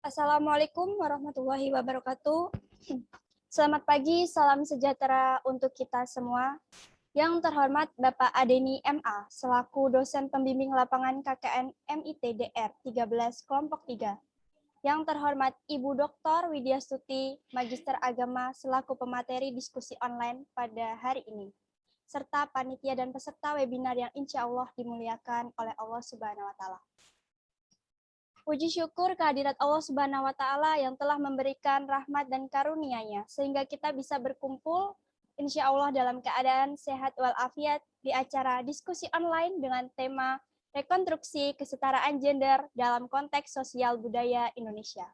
Assalamualaikum warahmatullahi wabarakatuh. Selamat pagi, salam sejahtera untuk kita semua. Yang terhormat Bapak Adeni MA, selaku dosen pembimbing lapangan KKN MITDR 13 kelompok 3. Yang terhormat Ibu Dr. Widya Stuti, Magister Agama, selaku pemateri diskusi online pada hari ini. Serta panitia dan peserta webinar yang insya Allah dimuliakan oleh Allah Subhanahu wa Ta'ala. Puji syukur kehadirat Allah Subhanahu wa Ta'ala yang telah memberikan rahmat dan karunia-Nya sehingga kita bisa berkumpul insya Allah dalam keadaan sehat walafiat di acara diskusi online dengan tema rekonstruksi kesetaraan gender dalam konteks sosial budaya Indonesia.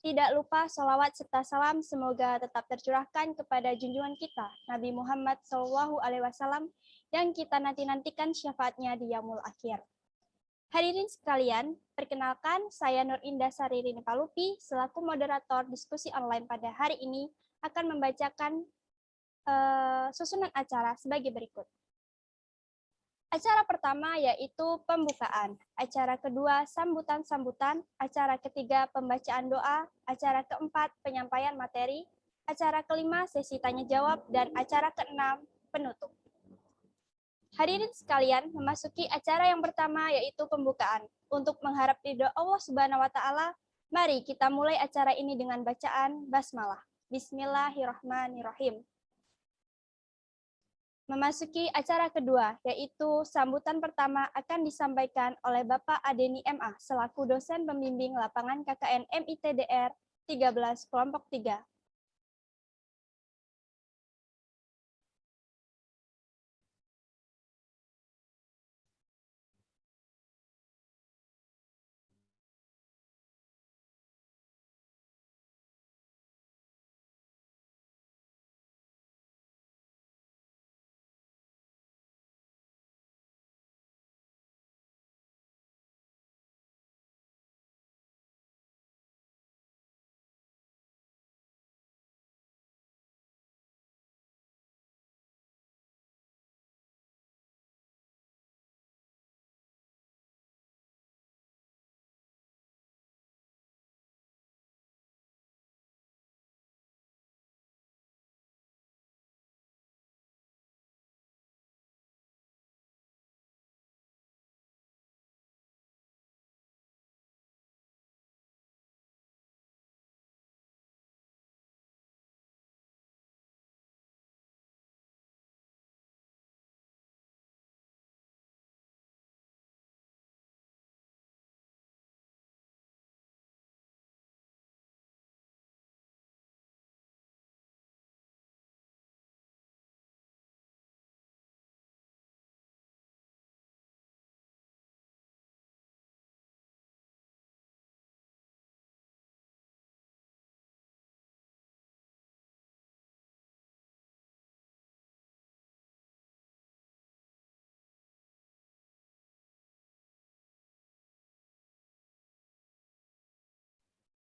Tidak lupa sholawat serta salam semoga tetap tercurahkan kepada junjungan kita Nabi Muhammad SAW yang kita nanti-nantikan syafaatnya di yaumul akhir. Hadirin sekalian, perkenalkan saya Nur Indah Saririni Palupi selaku moderator diskusi online pada hari ini akan membacakan susunan acara sebagai berikut. Acara pertama yaitu pembukaan, acara kedua sambutan-sambutan, acara ketiga pembacaan doa, acara keempat penyampaian materi, acara kelima sesi tanya-jawab, dan acara keenam penutup. Hadirin sekalian, memasuki acara yang pertama yaitu pembukaan. Untuk mengharap ridho Allah Subhanahu wa Ta'ala, mari kita mulai acara ini dengan bacaan basmalah. Bismillahirrahmanirrahim. Memasuki acara kedua, yaitu sambutan pertama akan disampaikan oleh Bapak Adeni MA selaku dosen pembimbing lapangan KKN MITDR 13 kelompok 3.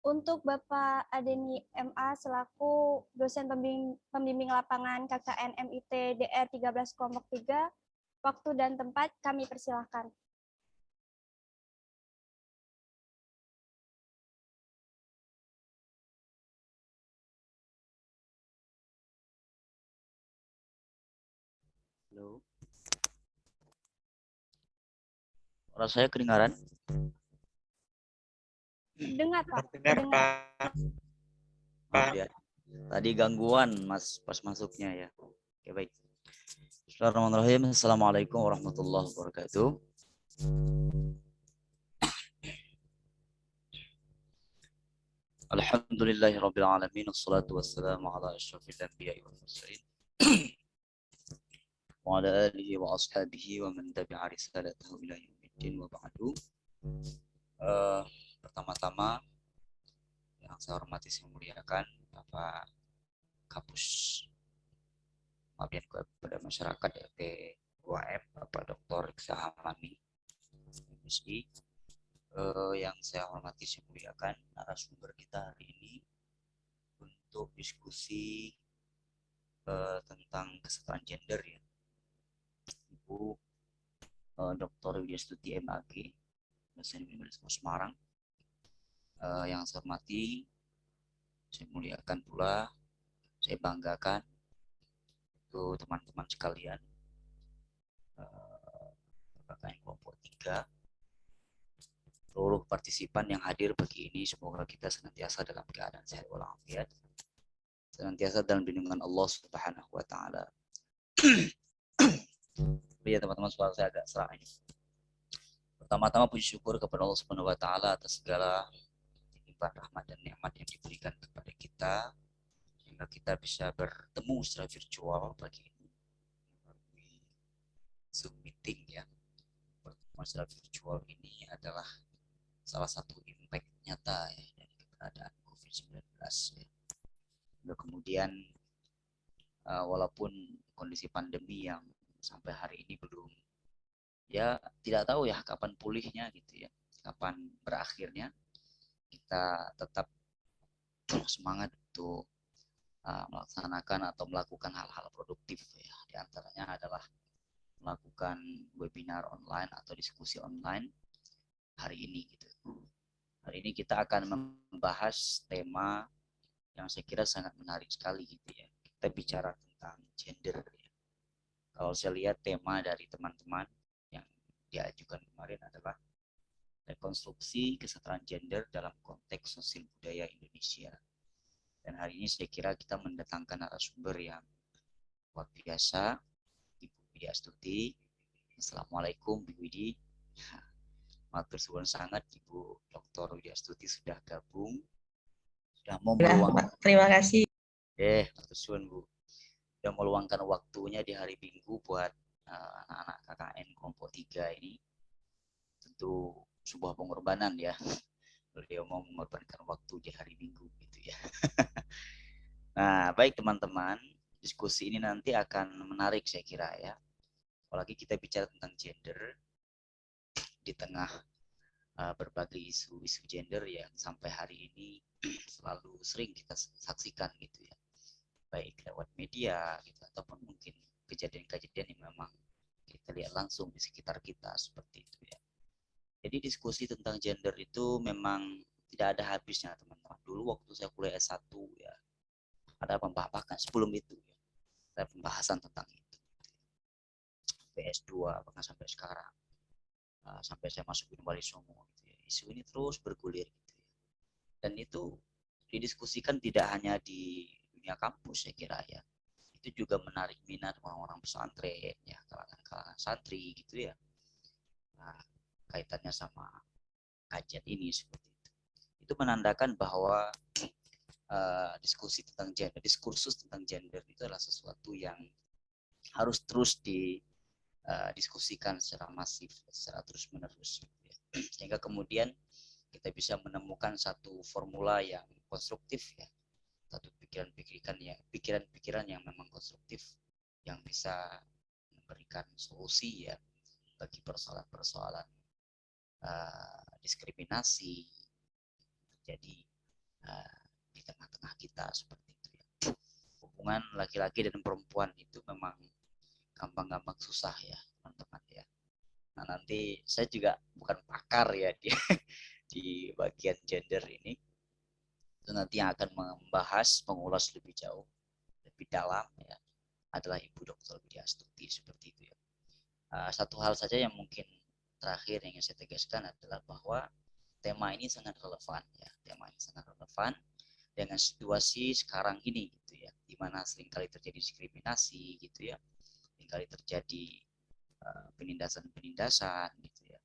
Untuk Bapak Adeni MA selaku dosen pembimbing lapangan KKN MIT DR 13 kelompok 3, waktu dan tempat kami persilahkan. Halo. Suara saya kedengaran? Dengar, Pak. Dengar, Pak. Maaf ya. Tadi gangguan Mas pas masuknya ya. Oke, baik. Bismillahirrahmanirrahim. Assalamualaikum warahmatullahi wabarakatuh. Alhamdulillahirabbil alamin wassalatu wassalamu ala asyrofil anbiya'i wal mursalin. Wa ala alihi wa ashabihi wa man tabi'a risalatahu ila yaumiddin wa ba'du. Pertama-tama yang saya hormati saya muliakan Bapak Kapus Pengabdian kepada Masyarakat RT 2M Bapak Dr. Iksa Hamami MSI. Yang saya hormati saya muliakan narasumber kita hari ini untuk diskusi tentang kesetaraan gender ya, Ibu Dr. Widya Stuti MAG dosen Universitas Semarang. Yang saya hormati, saya muliakan pula, saya banggakan itu teman-teman sekalian, KKN kelompok 3, seluruh partisipan yang hadir pagi ini, semoga kita senantiasa dalam keadaan sehat walafiat, senantiasa dalam lindungan Allah Subhanahu wa taala. Ya teman-teman, suara saya agak serak ini. Pertama-tama puji syukur kepada Allah Subhanahu wa taala atas segala limpahan rahmat dan nikmat yang diberikan kepada kita sehingga kita bisa bertemu secara virtual pagi ini melalui Zoom meeting ya. Pertemuan secara virtual ini adalah salah satu impact nyata ya dari keberadaan COVID-19 ya. Dan kemudian walaupun kondisi pandemi yang sampai hari ini belum, ya tidak tahu ya kapan pulihnya gitu ya, kapan berakhirnya, kita tetap semangat untuk melaksanakan atau melakukan hal-hal produktif ya. Di antaranya adalah melakukan webinar online atau diskusi online hari ini gitu. Hari ini kita akan membahas tema yang saya kira sangat menarik sekali gitu ya. Kita bicara tentang gender ya. Kalau saya lihat tema dari teman-teman yang diajukan kemarin adalah rekonstruksi kesetaraan gender dalam konteks sosial budaya Indonesia. Dan hari ini saya kira kita mendatangkan narasumber yang luar biasa, Ibu Widi Astuti. Assalamualaikum Bu Widi. Matur suwun sangat Ibu Dr. Widi Astuti sudah gabung, sudah mau meluangkan. Terima kasih. Matur suwun Bu. Sudah meluangkan waktunya di hari Minggu buat anak-anak KKN kelompok 3 ini. Tentu sebuah pengorbanan ya. Beliau mau mengorbankan waktu di hari Minggu gitu ya. Nah, baik teman-teman, diskusi ini nanti akan menarik saya kira ya. Apalagi kita bicara tentang gender di tengah berbagai isu-isu gender yang sampai hari ini selalu sering kita saksikan gitu ya. Baik lewat media gitu ataupun mungkin kejadian-kejadian yang memang kita lihat langsung di sekitar kita seperti itu ya. Jadi diskusi tentang gender itu memang tidak ada habisnya teman-teman. Dulu waktu saya kuliah S1 ya, ada bahkan sebelum itu ya, ada pembahasan tentang itu. PS2 bahkan sampai sekarang, sampai saya masuk Wali Songo gitu ya. Isu ini terus bergulir gitu ya. Dan itu didiskusikan tidak hanya di dunia kampus saya kira ya. Itu juga menarik minat orang-orang pesantren ya, kalangan santri gitu ya. Nah, kaitannya sama kajian ini seperti itu. Itu menandakan bahwa diskusi tentang gender, diskursus tentang gender itu adalah sesuatu yang harus terus didiskusikan secara masif, secara terus-menerus. Sehingga kemudian kita bisa menemukan satu formula yang konstruktif ya, satu pikiran-pikiran yang memang konstruktif, yang bisa memberikan solusi ya bagi persoalan-persoalan diskriminasi terjadi di tengah-tengah kita seperti itu ya. Hubungan laki-laki dan perempuan itu memang gampang-gampang susah ya teman-teman ya. Nah nanti saya juga bukan pakar ya di bagian gender ini. Itu nanti yang akan membahas, mengulas lebih jauh, lebih dalam ya, adalah Ibu Dr. Widi Astuti seperti itu ya. Satu hal saja yang mungkin terakhir yang saya tegaskan adalah bahwa tema ini sangat relevan ya, tema ini sangat relevan dengan situasi sekarang ini gitu ya, di mana seringkali terjadi diskriminasi gitu ya, seringkali terjadi penindasan-penindasan gitu ya,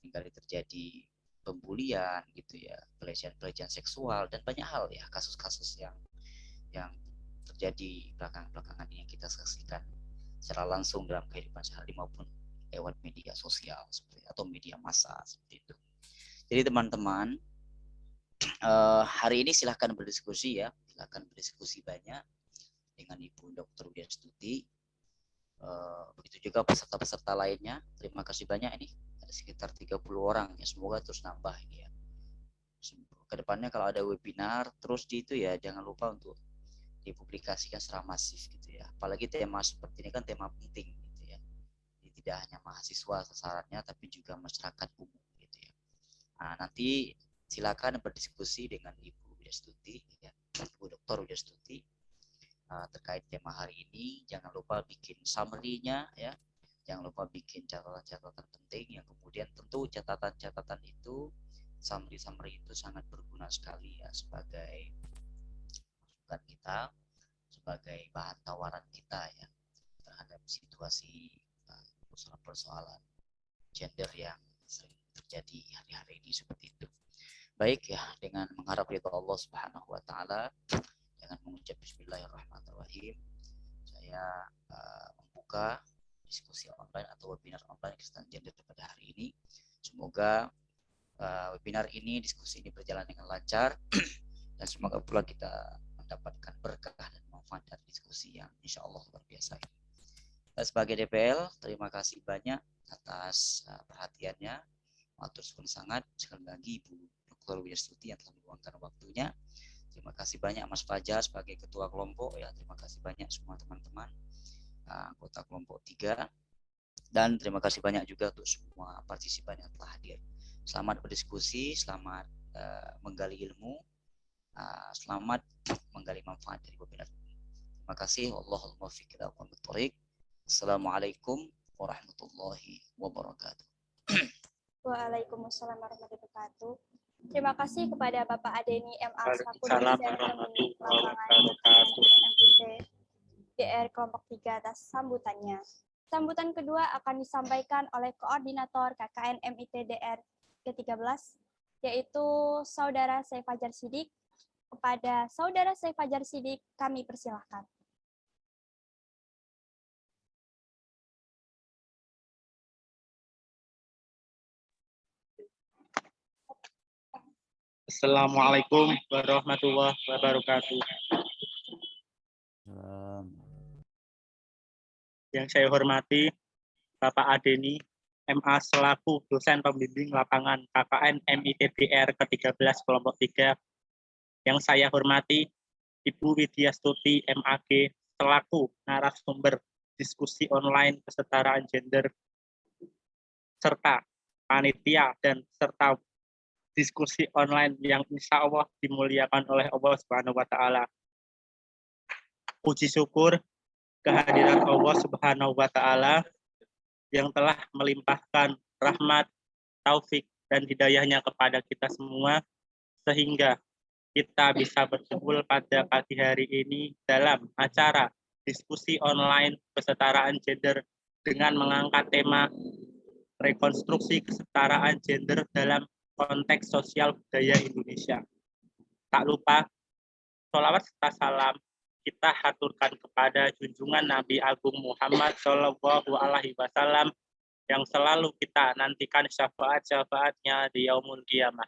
seringkali terjadi pembulian gitu ya, pelecehan seksual dan banyak hal ya, kasus-kasus yang terjadi belakangan ini yang kita saksikan secara langsung dalam kehidupan sehari maupun lewat media sosial seperti atau media massa seperti itu. Jadi teman-teman, hari ini silahkan berdiskusi ya, silahkan berdiskusi banyak dengan Ibu Dr. Widi Astuti. Begitu juga peserta-peserta lainnya. Terima kasih banyak ini, ada sekitar 30 orang ya, semoga terus nambah ini ya. Kedepannya kalau ada webinar terus di itu ya, jangan lupa untuk dipublikasikan secara masif gitu ya. Apalagi tema seperti ini kan tema penting gitu ya. Jadi tidak hanya mahasiswa sasarannya tapi juga masyarakat umum gitu ya. Nah, nanti silakan berdiskusi dengan Ibu Widastuti, ya, Ibu Dr. Widastuti terkait tema hari ini. Jangan lupa bikin summary-nya, ya. Jangan lupa bikin catatan-catatan penting, yang kemudian tentu catatan-catatan itu, summary itu sangat berguna sekali ya sebagai masukan kita, sebagai bahan tawaran kita ya terhadap situasi persoalan gender yang sering terjadi hari-hari ini seperti itu. Baik ya, dengan mengharap ridha Allah Subhanahu wa taala, dengan mengucap bismillahirrahmanirrahim, saya membuka diskusi online atau webinar online kesehatan gender pada hari ini. Semoga webinar ini, diskusi ini berjalan dengan lancar dan semoga pula kita mendapatkan berkah dan manfaat dari diskusi yang insya Allah luar biasa ini. Dan sebagai DPL, terima kasih banyak atas perhatiannya. Matur suwun sangat sekali lagi Ibu Dr. Widastuti yang telah meluangkan waktunya. Terima kasih banyak Mas Fajar sebagai ketua kelompok ya. Terima kasih banyak semua teman-teman anggota kelompok 3. Dan terima kasih banyak juga untuk semua partisipan yang telah hadir. Selamat berdiskusi, selamat menggali ilmu, selamat menggali manfaat dari webinar ini. Terima kasih. Wallahul muwaffiq ila aqwamit thoriq. Assalamualaikum warahmatullahi wabarakatuh. Waalaikumsalam warahmatullahi wabarakatuh. Terima kasih kepada Bapak Adeni MA selaku Waalaikumsalam dosen pembimbing warahmatullahi lapangan wabarakatuh. MIT DR kelompok 3 atas sambutannya. Sambutan kedua akan disampaikan oleh Koordinator KKN MIT DR ke-13, yaitu Saudara Syekh Fajar Siddiq. Kepada Saudara Syekh Fajar Siddiq, kami persilahkan. Assalamualaikum warahmatullahi wabarakatuh. Yang saya hormati Bapak Adeni MA selaku dosen pembimbing lapangan KKN MIT DR ke-13 kelompok 3. Yang saya hormati Ibu Widiastuti MAG selaku narasumber diskusi online kesetaraan gender serta panitia dan serta diskusi online yang insya Allah dimuliakan oleh Allah Subhanahu wa Ta'ala. Puji syukur kehadiran Allah Subhanahu wa Ta'ala yang telah melimpahkan rahmat, taufik, dan hidayahnya kepada kita semua, sehingga kita bisa berkumpul pada pagi hari ini dalam acara diskusi online kesetaraan gender dengan mengangkat tema rekonstruksi kesetaraan gender dalam konteks sosial budaya Indonesia. Tak lupa, sholawat serta salam kita haturkan kepada junjungan Nabi Agung Muhammad Shallallahu Alaihi Wasallam yang selalu kita nantikan syafaat-syafaatnya di yaumul qiyamah.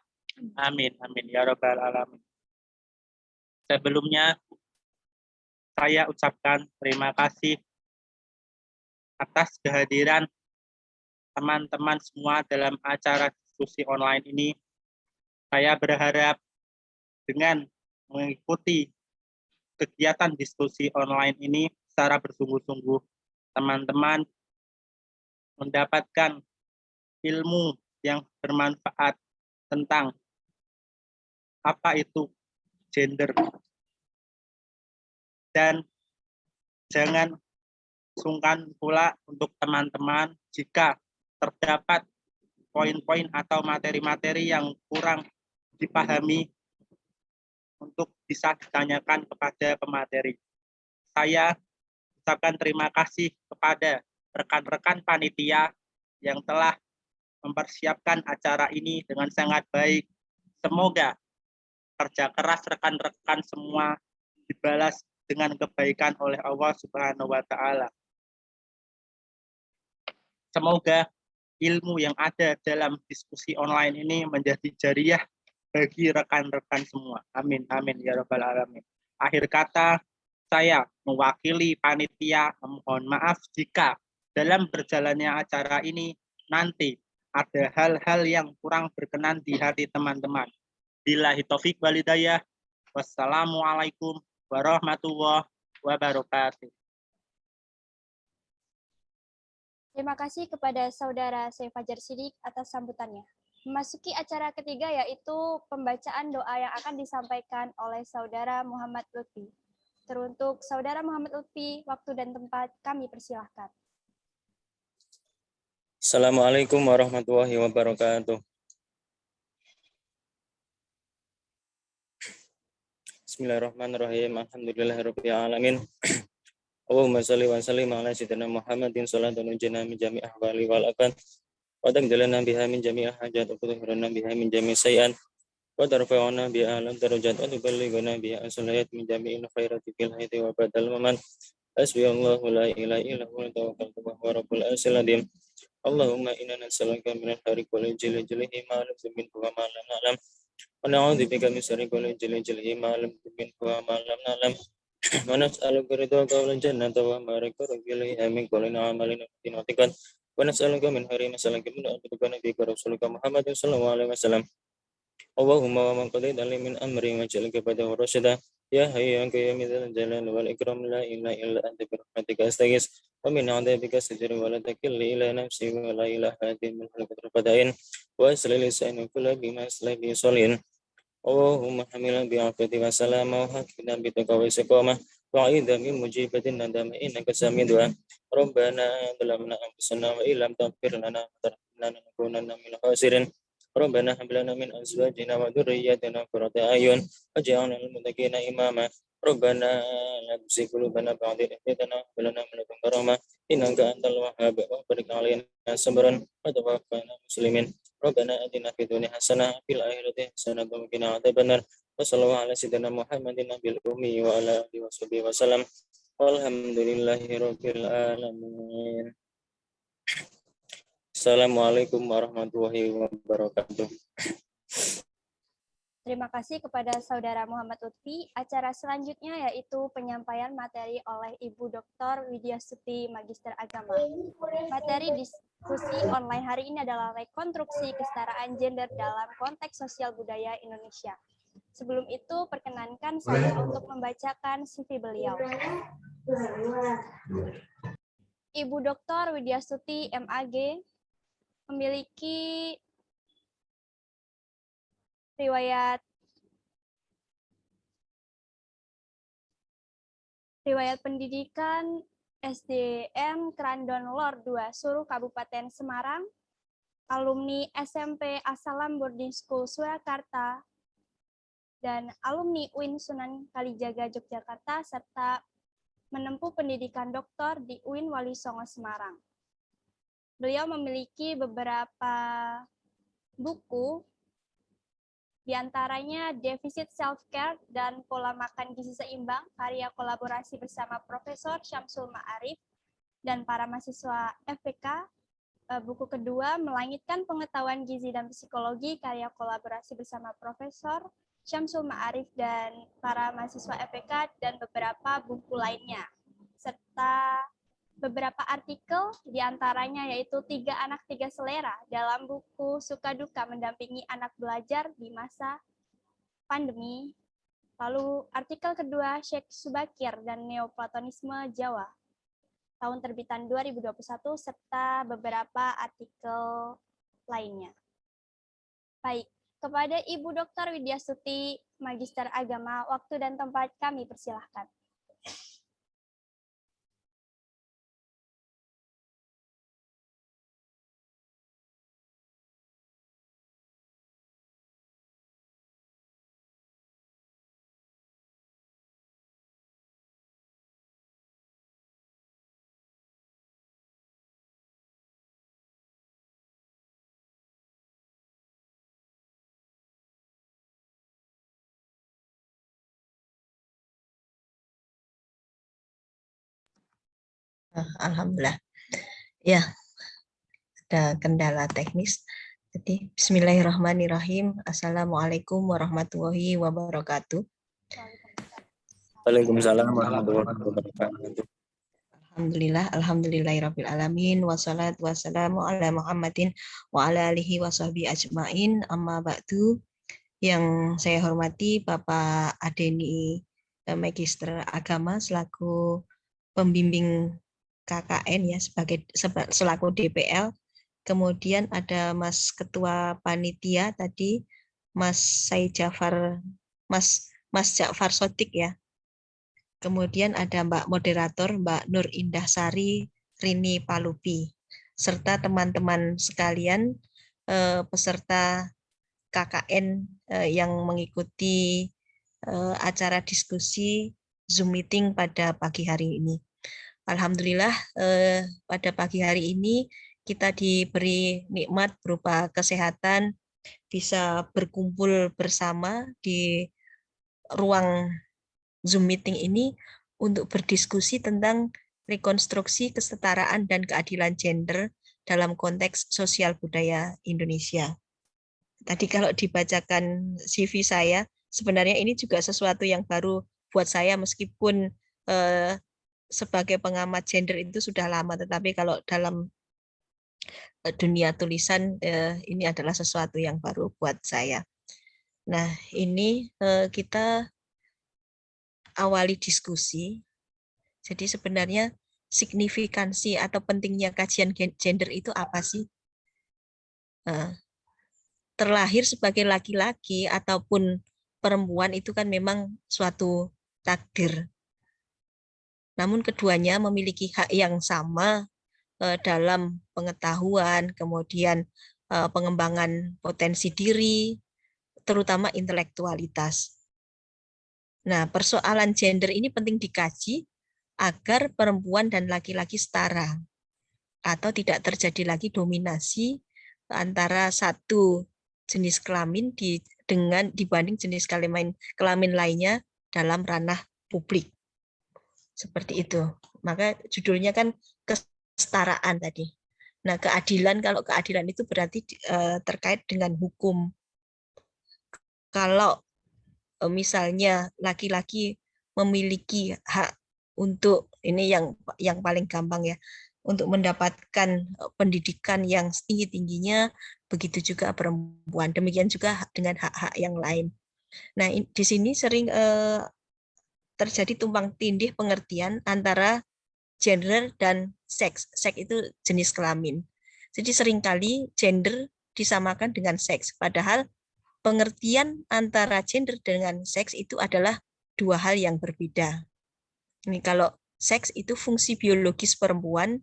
Amin, amin, ya rabbal alamin. Sebelumnya, saya ucapkan terima kasih atas kehadiran teman-teman semua dalam acara diskusi online ini. Saya berharap dengan mengikuti kegiatan diskusi online ini secara bersungguh-sungguh, teman-teman mendapatkan ilmu yang bermanfaat tentang apa itu gender. Dan jangan sungkan pula untuk teman-teman jika terdapat poin-poin atau materi-materi yang kurang dipahami untuk bisa ditanyakan kepada pemateri. Saya ucapkan terima kasih kepada rekan-rekan panitia yang telah mempersiapkan acara ini dengan sangat baik. Semoga kerja keras rekan-rekan semua dibalas dengan kebaikan oleh Allah Subhanahu wa Ta'ala. Semoga ilmu yang ada dalam diskusi online ini menjadi jariah bagi rekan-rekan semua. Amin, amin, ya rabbal alamin. Akhir kata, saya mewakili panitia memohon maaf jika dalam berjalannya acara ini nanti ada hal-hal yang kurang berkenan di hati teman-teman. Billahi taufik wal hidayah. Wassalamualaikum warahmatullahi wabarakatuh. Terima kasih kepada Saudara Syekh Fajar Siddiq atas sambutannya. Memasuki acara ketiga yaitu pembacaan doa yang akan disampaikan oleh Saudara Muhammad Lutfi. Teruntuk Saudara Muhammad Lutfi, waktu dan tempat kami persilahkan. Assalamualaikum warahmatullahi wabarakatuh. Bismillahirrahmanirrahim. Alhamdulillahirabbil alamin. Allahumma shalli wa sallim ala sayyidina Muhammadin salatan unjina min jami' ahwali wal afat wa taqdilana biha min jami' hajat wa tudhhirana biha min jami' sayi'at wa tarfa'una biha alam darajat wa tuballighuna biha as-salayat min jami'il khairati fil hayati wa badal maman. Hasbiyallahu la ilaha illa huwa tawakkaltu wa huwa rabbul arsyil azim. Allahumma inna nas'aluka min al-khairi kulli jilihi ma lam min wa ma lam na'lam wa na'udzubika min syarri kulli jilihi ma lam min wa ma lam na'lam wa nas'aluka ridhaka wal jannata wa ma raqabihi min kulli amalin tinatikan wa nas'aluka min khairi ma salaka min abdika nabiyika rasulika Muhammadin sallallahu alaihi wasallam. Allahumma wa man qadayta li min amri wa jalika badahu rasyida ya hayyu ya qayyum dzal jalali wal ikram la ilaha illa anta bi rahmatika astaghis wa min 'adzabika sajri wa la takilni ila nafsi wa la ilaha illa anta fadain wa aslil lisani kullu bima aslabi salin. Allahumma hamila bi afati wa salama wa hakina bi taqwa wa istiqamah wa aidha min mujibatin nadama innaka sami du'a. Rabbana dhalamna anfusana wa illam taghfir lana wa tarhamna lanakunanna minal khasirin. Rabbana hab lana min azwajina wa dhurriyyatina qurrata a'yun waj'alna lil muttaqina imama. Rabbana la tuzigh qulubana ba'da idh hadaytana wa hab lana min ladunka rahmah innaka antal wahhab wa barik 'alaina sabran wa tawaffana muslimin. Rabbana atina fid dunya hasanah fil akhirati hasanah wa qina adzabannar. Wa sallallahu ala sayyidina Muhammadin nabiyil ummi wa ala alihi washabihi wasallam. Walhamdulillahirabbil alamin. Assalamualaikum warahmatullahi wabarakatuh. Terima kasih kepada Saudara Muhammad Lutfi. Acara selanjutnya yaitu penyampaian materi oleh Ibu Dr. Widyastuti Magister Agama. Materi diskusi online hari ini adalah rekonstruksi kesetaraan gender dalam konteks sosial budaya Indonesia. Sebelum itu, perkenankan saya untuk membacakan CV beliau. Ibu Dr. Widyastuti MAG memiliki riwayat pendidikan SDN Krandon Lor 2 Suruh Kabupaten Semarang, alumni SMP Asalam Boarding School Surakarta, dan alumni UIN Sunan Kalijaga Yogyakarta, serta menempuh pendidikan doktor di UIN Wali Songo Semarang. Beliau memiliki beberapa buku, di antaranya Defisit Self-Care dan Pola Makan Gizi Seimbang, karya kolaborasi bersama Profesor Syamsul Ma'arif dan para mahasiswa FPK. Buku kedua, Melangitkan Pengetahuan Gizi dan Psikologi, karya kolaborasi bersama Profesor Syamsul Ma'arif dan para mahasiswa FPK, dan beberapa buku lainnya, serta beberapa artikel, di antaranya yaitu 3 Anak 3 Selera dalam buku Suka Duka Mendampingi Anak Belajar di Masa Pandemi. Lalu artikel kedua, Syekh Subakir dan Neoplatonisme Jawa, tahun terbitan 2021, serta beberapa artikel lainnya. Baik, kepada Ibu Dr. Widyastuti Magister Agama, waktu dan tempat kami persilahkan. Alhamdulillah. Ya, ada kendala teknis. Jadi, bismillahirrahmanirrahim. Assalamualaikum warahmatullahi wabarakatuh. Waalaikumsalam warahmatullahi wabarakatuh. Alhamdulillahirabbil alamin, wassalatu wassalamu ala Muhammadin wa ala alihi washabihi ajmain. Amma ba'du. Yang saya hormati Bapak Adeni Magister Agama selaku pembimbing KKN ya, selaku DPL Kemudian ada Mas Ketua Panitia tadi, Mas Ja'far Sodik ya. Kemudian ada Mbak Moderator, Mbak Nur Indah Sari, Rini Palupi, serta teman-teman sekalian peserta KKN yang mengikuti acara diskusi Zoom meeting pada pagi hari ini. Alhamdulillah pada pagi hari ini kita diberi nikmat berupa kesehatan, bisa berkumpul bersama di ruang Zoom meeting ini untuk berdiskusi tentang rekonstruksi kesetaraan dan keadilan gender dalam konteks sosial budaya Indonesia. Tadi kalau dibacakan CV saya, sebenarnya ini juga sesuatu yang baru buat saya meskipun sebagai pengamat gender itu sudah lama, tetapi kalau dalam dunia tulisan ini adalah sesuatu yang baru buat saya. Nah, ini kita awali diskusi. Jadi sebenarnya signifikansi atau pentingnya kajian gender itu apa sih? Terlahir sebagai laki-laki ataupun perempuan itu kan memang suatu takdir. Namun keduanya memiliki hak yang sama dalam pengetahuan, kemudian pengembangan potensi diri, terutama intelektualitas. Nah, persoalan gender ini penting dikaji agar perempuan dan laki-laki setara atau tidak terjadi lagi dominasi antara satu jenis kelamin dibanding jenis kelamin lainnya dalam ranah publik. Seperti itu. Maka judulnya kan kesetaraan tadi. Nah, keadilan, kalau keadilan itu berarti terkait dengan hukum. Kalau misalnya laki-laki memiliki hak untuk, ini yang paling gampang ya, untuk mendapatkan pendidikan yang tinggi-tingginya, begitu juga perempuan. Demikian juga dengan hak-hak yang lain. Nah, di sini sering terjadi tumpang tindih pengertian antara gender dan seks. Seks itu jenis kelamin. Jadi seringkali gender disamakan dengan seks, padahal pengertian antara gender dengan seks itu adalah dua hal yang berbeda. Ini kalau seks itu fungsi biologis perempuan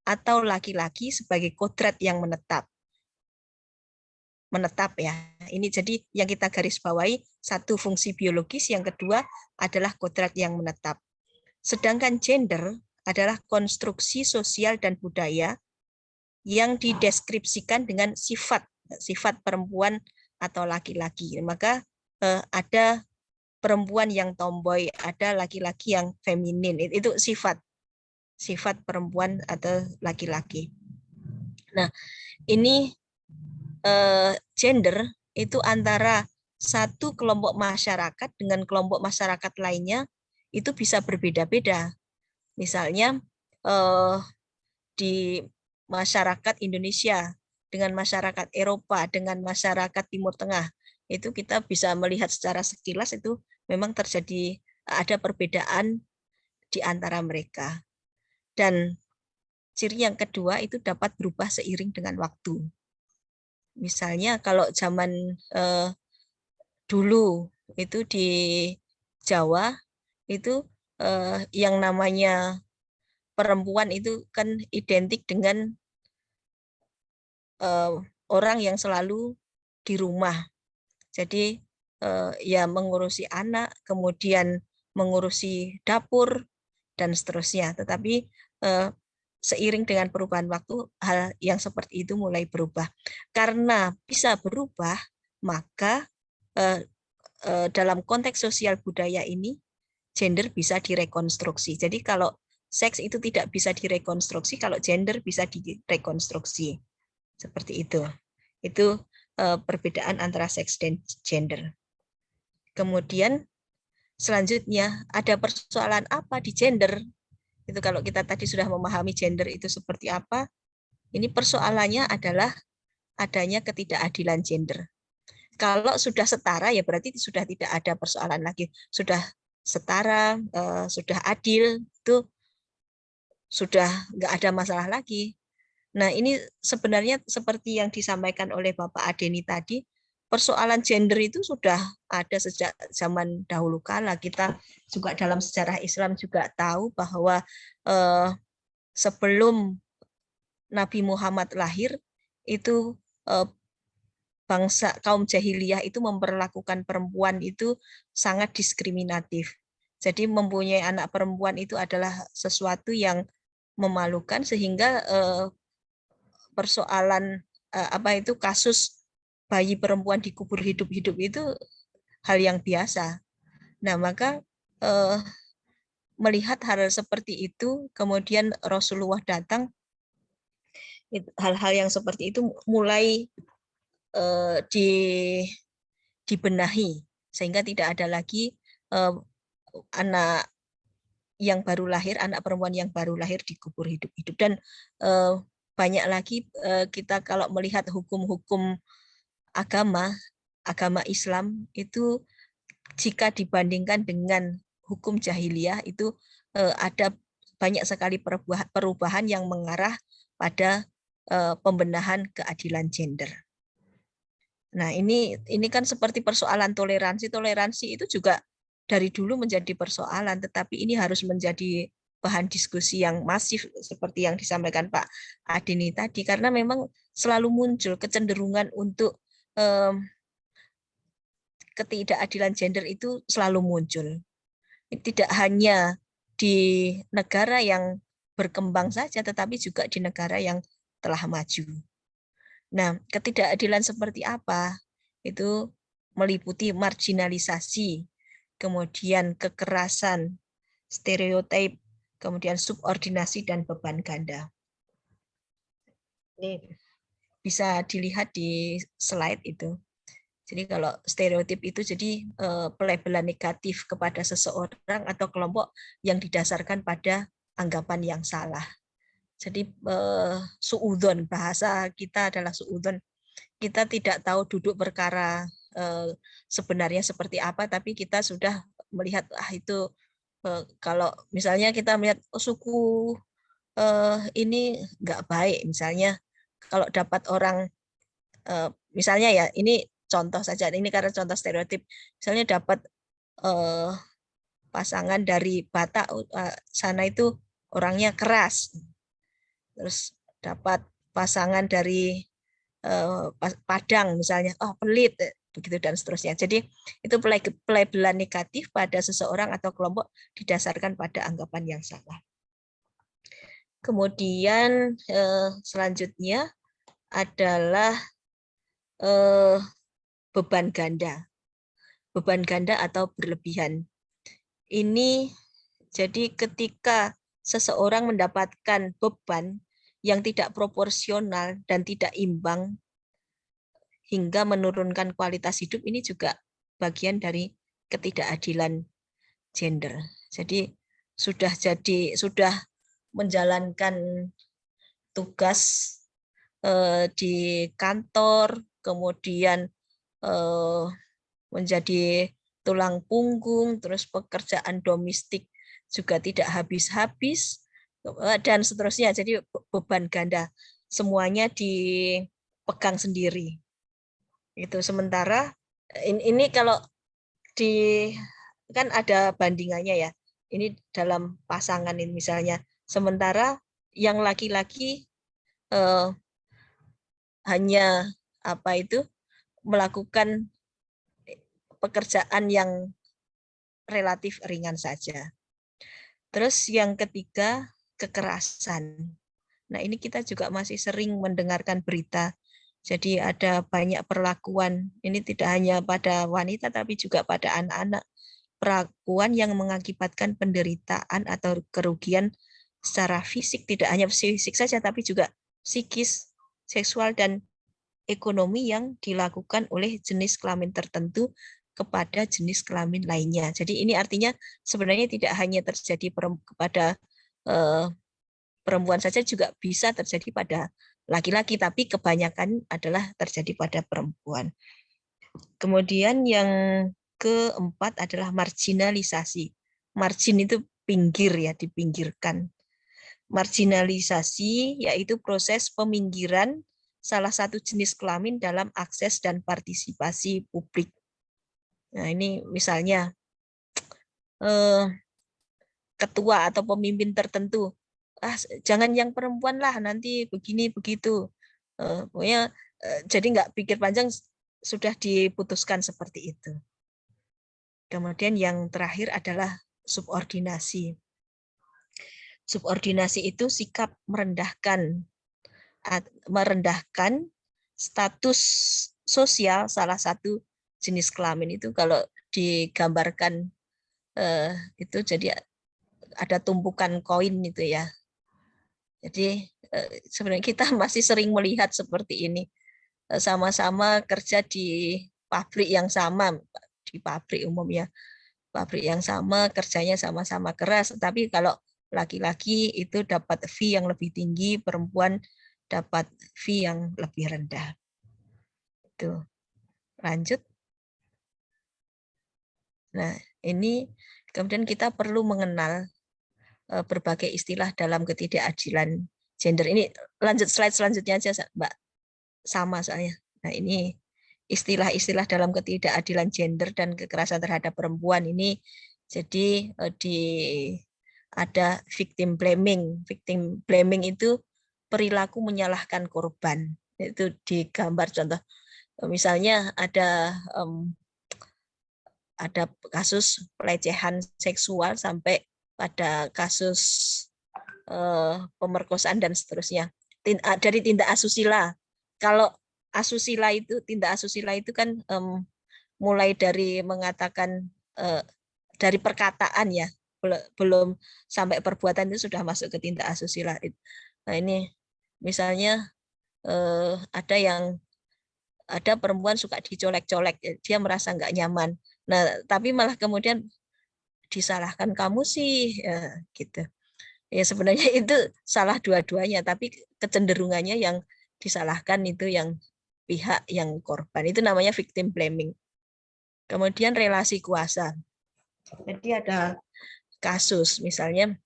atau laki-laki sebagai kodrat yang menetap ya. Ini jadi yang kita garis bawahi, satu fungsi biologis, yang kedua adalah kodrat yang menetap. Sedangkan gender adalah konstruksi sosial dan budaya yang dideskripsikan dengan sifat perempuan atau laki-laki. Maka ada perempuan yang tomboy, ada laki-laki yang feminin. Itu sifat perempuan atau laki-laki. Nah, ini gender itu antara satu kelompok masyarakat dengan kelompok masyarakat lainnya itu bisa berbeda-beda. Misalnya di masyarakat Indonesia dengan masyarakat Eropa dengan masyarakat Timur Tengah, itu kita bisa melihat secara sekilas itu memang terjadi, ada perbedaan di antara mereka. Dan ciri yang kedua itu dapat berubah seiring dengan waktu. Misalnya kalau zaman dulu itu di Jawa itu yang namanya perempuan itu kan identik dengan orang yang selalu di rumah. Jadi ya mengurusi anak, kemudian mengurusi dapur dan seterusnya. Tetapi seiring dengan perubahan waktu, hal yang seperti itu mulai berubah. Karena bisa berubah, maka dalam konteks sosial budaya ini, gender bisa direkonstruksi. Jadi kalau seks itu tidak bisa direkonstruksi, kalau gender bisa direkonstruksi. Seperti itu. Itu perbedaan antara seks dan gender. Kemudian selanjutnya ada persoalan apa di gender? Itu kalau kita tadi sudah memahami gender itu seperti apa, ini persoalannya adalah adanya ketidakadilan gender. Kalau sudah setara ya berarti sudah tidak ada persoalan lagi. Sudah setara, sudah adil, itu sudah nggak ada masalah lagi. Nah, ini sebenarnya seperti yang disampaikan oleh Bapak Adeni tadi, persoalan gender itu sudah ada sejak zaman dahulu kala. Kita juga dalam sejarah Islam juga tahu bahwa sebelum Nabi Muhammad lahir itu bangsa kaum jahiliyah itu memperlakukan perempuan itu sangat diskriminatif. Jadi mempunyai anak perempuan itu adalah sesuatu yang memalukan sehingga persoalan kasus bayi perempuan dikubur hidup-hidup itu hal yang biasa. Nah, maka melihat hal seperti itu, kemudian Rasulullah datang, hal-hal yang seperti itu mulai dibenahi sehingga tidak ada lagi anak yang baru lahir, anak perempuan yang baru lahir dikubur hidup-hidup. Dan banyak lagi kita kalau melihat hukum-hukum agama Islam itu jika dibandingkan dengan hukum jahiliyah itu ada banyak sekali perubahan yang mengarah pada pembenahan keadilan gender. Nah, ini kan seperti persoalan toleransi. Toleransi itu juga dari dulu menjadi persoalan, tetapi ini harus menjadi bahan diskusi yang masif seperti yang disampaikan Pak Adeni tadi, karena memang selalu muncul kecenderungan untuk ketidakadilan gender itu selalu muncul. Tidak hanya di negara yang berkembang saja, tetapi juga di negara yang telah maju. Nah, ketidakadilan seperti apa? Itu meliputi marginalisasi, kemudian kekerasan, stereotip, kemudian subordinasi dan beban ganda. Ini bisa dilihat di slide itu. Jadi kalau stereotip itu jadi pelabelan negatif kepada seseorang atau kelompok yang didasarkan pada anggapan yang salah. Jadi suudzon, bahasa kita adalah suudzon. Kita tidak tahu duduk perkara sebenarnya seperti apa, tapi kita sudah melihat itu kalau misalnya kita melihat suku ini nggak baik, misalnya kalau dapat orang misalnya ya ini contoh saja, ini karena contoh stereotip, misalnya dapat pasangan dari Batak sana itu orangnya keras, terus dapat pasangan dari Padang misalnya, pelit, begitu dan seterusnya. Jadi itu pelabelan negatif pada seseorang atau kelompok didasarkan pada anggapan yang salah. Kemudian selanjutnya adalah beban ganda. Beban ganda atau berlebihan. Ini jadi ketika seseorang mendapatkan beban yang tidak proporsional dan tidak imbang hingga menurunkan kualitas hidup, ini juga bagian dari ketidakadilan gender. Jadi sudah menjalankan tugas di kantor, kemudian menjadi tulang punggung, terus pekerjaan domestik juga tidak habis-habis, dan seterusnya. Jadi beban ganda semuanya dipegang sendiri. Itu sementara ini kalau kan ada bandingannya ya. Ini dalam pasangan ini misalnya. Sementara yang laki-laki hanya melakukan pekerjaan yang relatif ringan saja. Terus yang ketiga, kekerasan. Nah, ini kita juga masih sering mendengarkan berita. Jadi ada banyak perlakuan, ini tidak hanya pada wanita tapi juga pada anak-anak. Perlakuan yang mengakibatkan penderitaan atau kerugian secara fisik, tidak hanya fisik saja tapi juga psikis, seksual, dan ekonomi yang dilakukan oleh jenis kelamin tertentu kepada jenis kelamin lainnya. Jadi ini artinya sebenarnya tidak hanya terjadi kepada perempuan saja, juga bisa terjadi pada laki-laki, tapi kebanyakan adalah terjadi pada perempuan. Kemudian yang keempat adalah marginalisasi. Margin itu pinggir ya, dipinggirkan. marginalisasi, yaitu proses peminggiran salah satu jenis kelamin dalam akses dan partisipasi publik. Nah, ini misalnya ketua atau pemimpin tertentu, jangan yang perempuan lah, nanti begini begitu. Pokoknya jadi nggak pikir panjang, sudah diputuskan seperti itu. Kemudian yang terakhir adalah subordinasi. Subordinasi itu sikap merendahkan status sosial salah satu jenis kelamin. Itu kalau digambarkan itu jadi ada tumpukan koin itu ya. Jadi sebenarnya kita masih sering melihat seperti ini. Sama-sama kerja di pabrik yang sama, di pabrik umumnya. Pabrik yang sama, kerjanya sama-sama keras, tapi kalau laki-laki itu dapat fee yang lebih tinggi, perempuan dapat fee yang lebih rendah. Itu. Lanjut. Nah, ini kemudian kita perlu mengenal berbagai istilah dalam ketidakadilan gender. Ini lanjut slide selanjutnya aja, Mbak. Sama soalnya. Nah, ini istilah-istilah dalam ketidakadilan gender dan kekerasan terhadap perempuan ini. Jadi ada victim blaming. Victim blaming itu perilaku menyalahkan korban. Itu digambar contoh. Misalnya ada kasus pelecehan seksual sampai pada kasus pemerkosaan dan seterusnya. Dari tindak asusila. Kalau asusila itu, tindak asusila itu kan mulai dari mengatakan dari perkataan ya, belum sampai perbuatan itu sudah masuk ke tindak asusila. Nah, ini misalnya ada perempuan suka dicolek-colek, dia merasa nggak nyaman. Nah, tapi malah kemudian disalahkan, kamu sih ya, gitu. Ya sebenarnya itu salah dua-duanya, tapi kecenderungannya yang disalahkan itu yang pihak yang korban. Itu namanya victim blaming. Kemudian relasi kuasa. Jadi ada kasus misalnya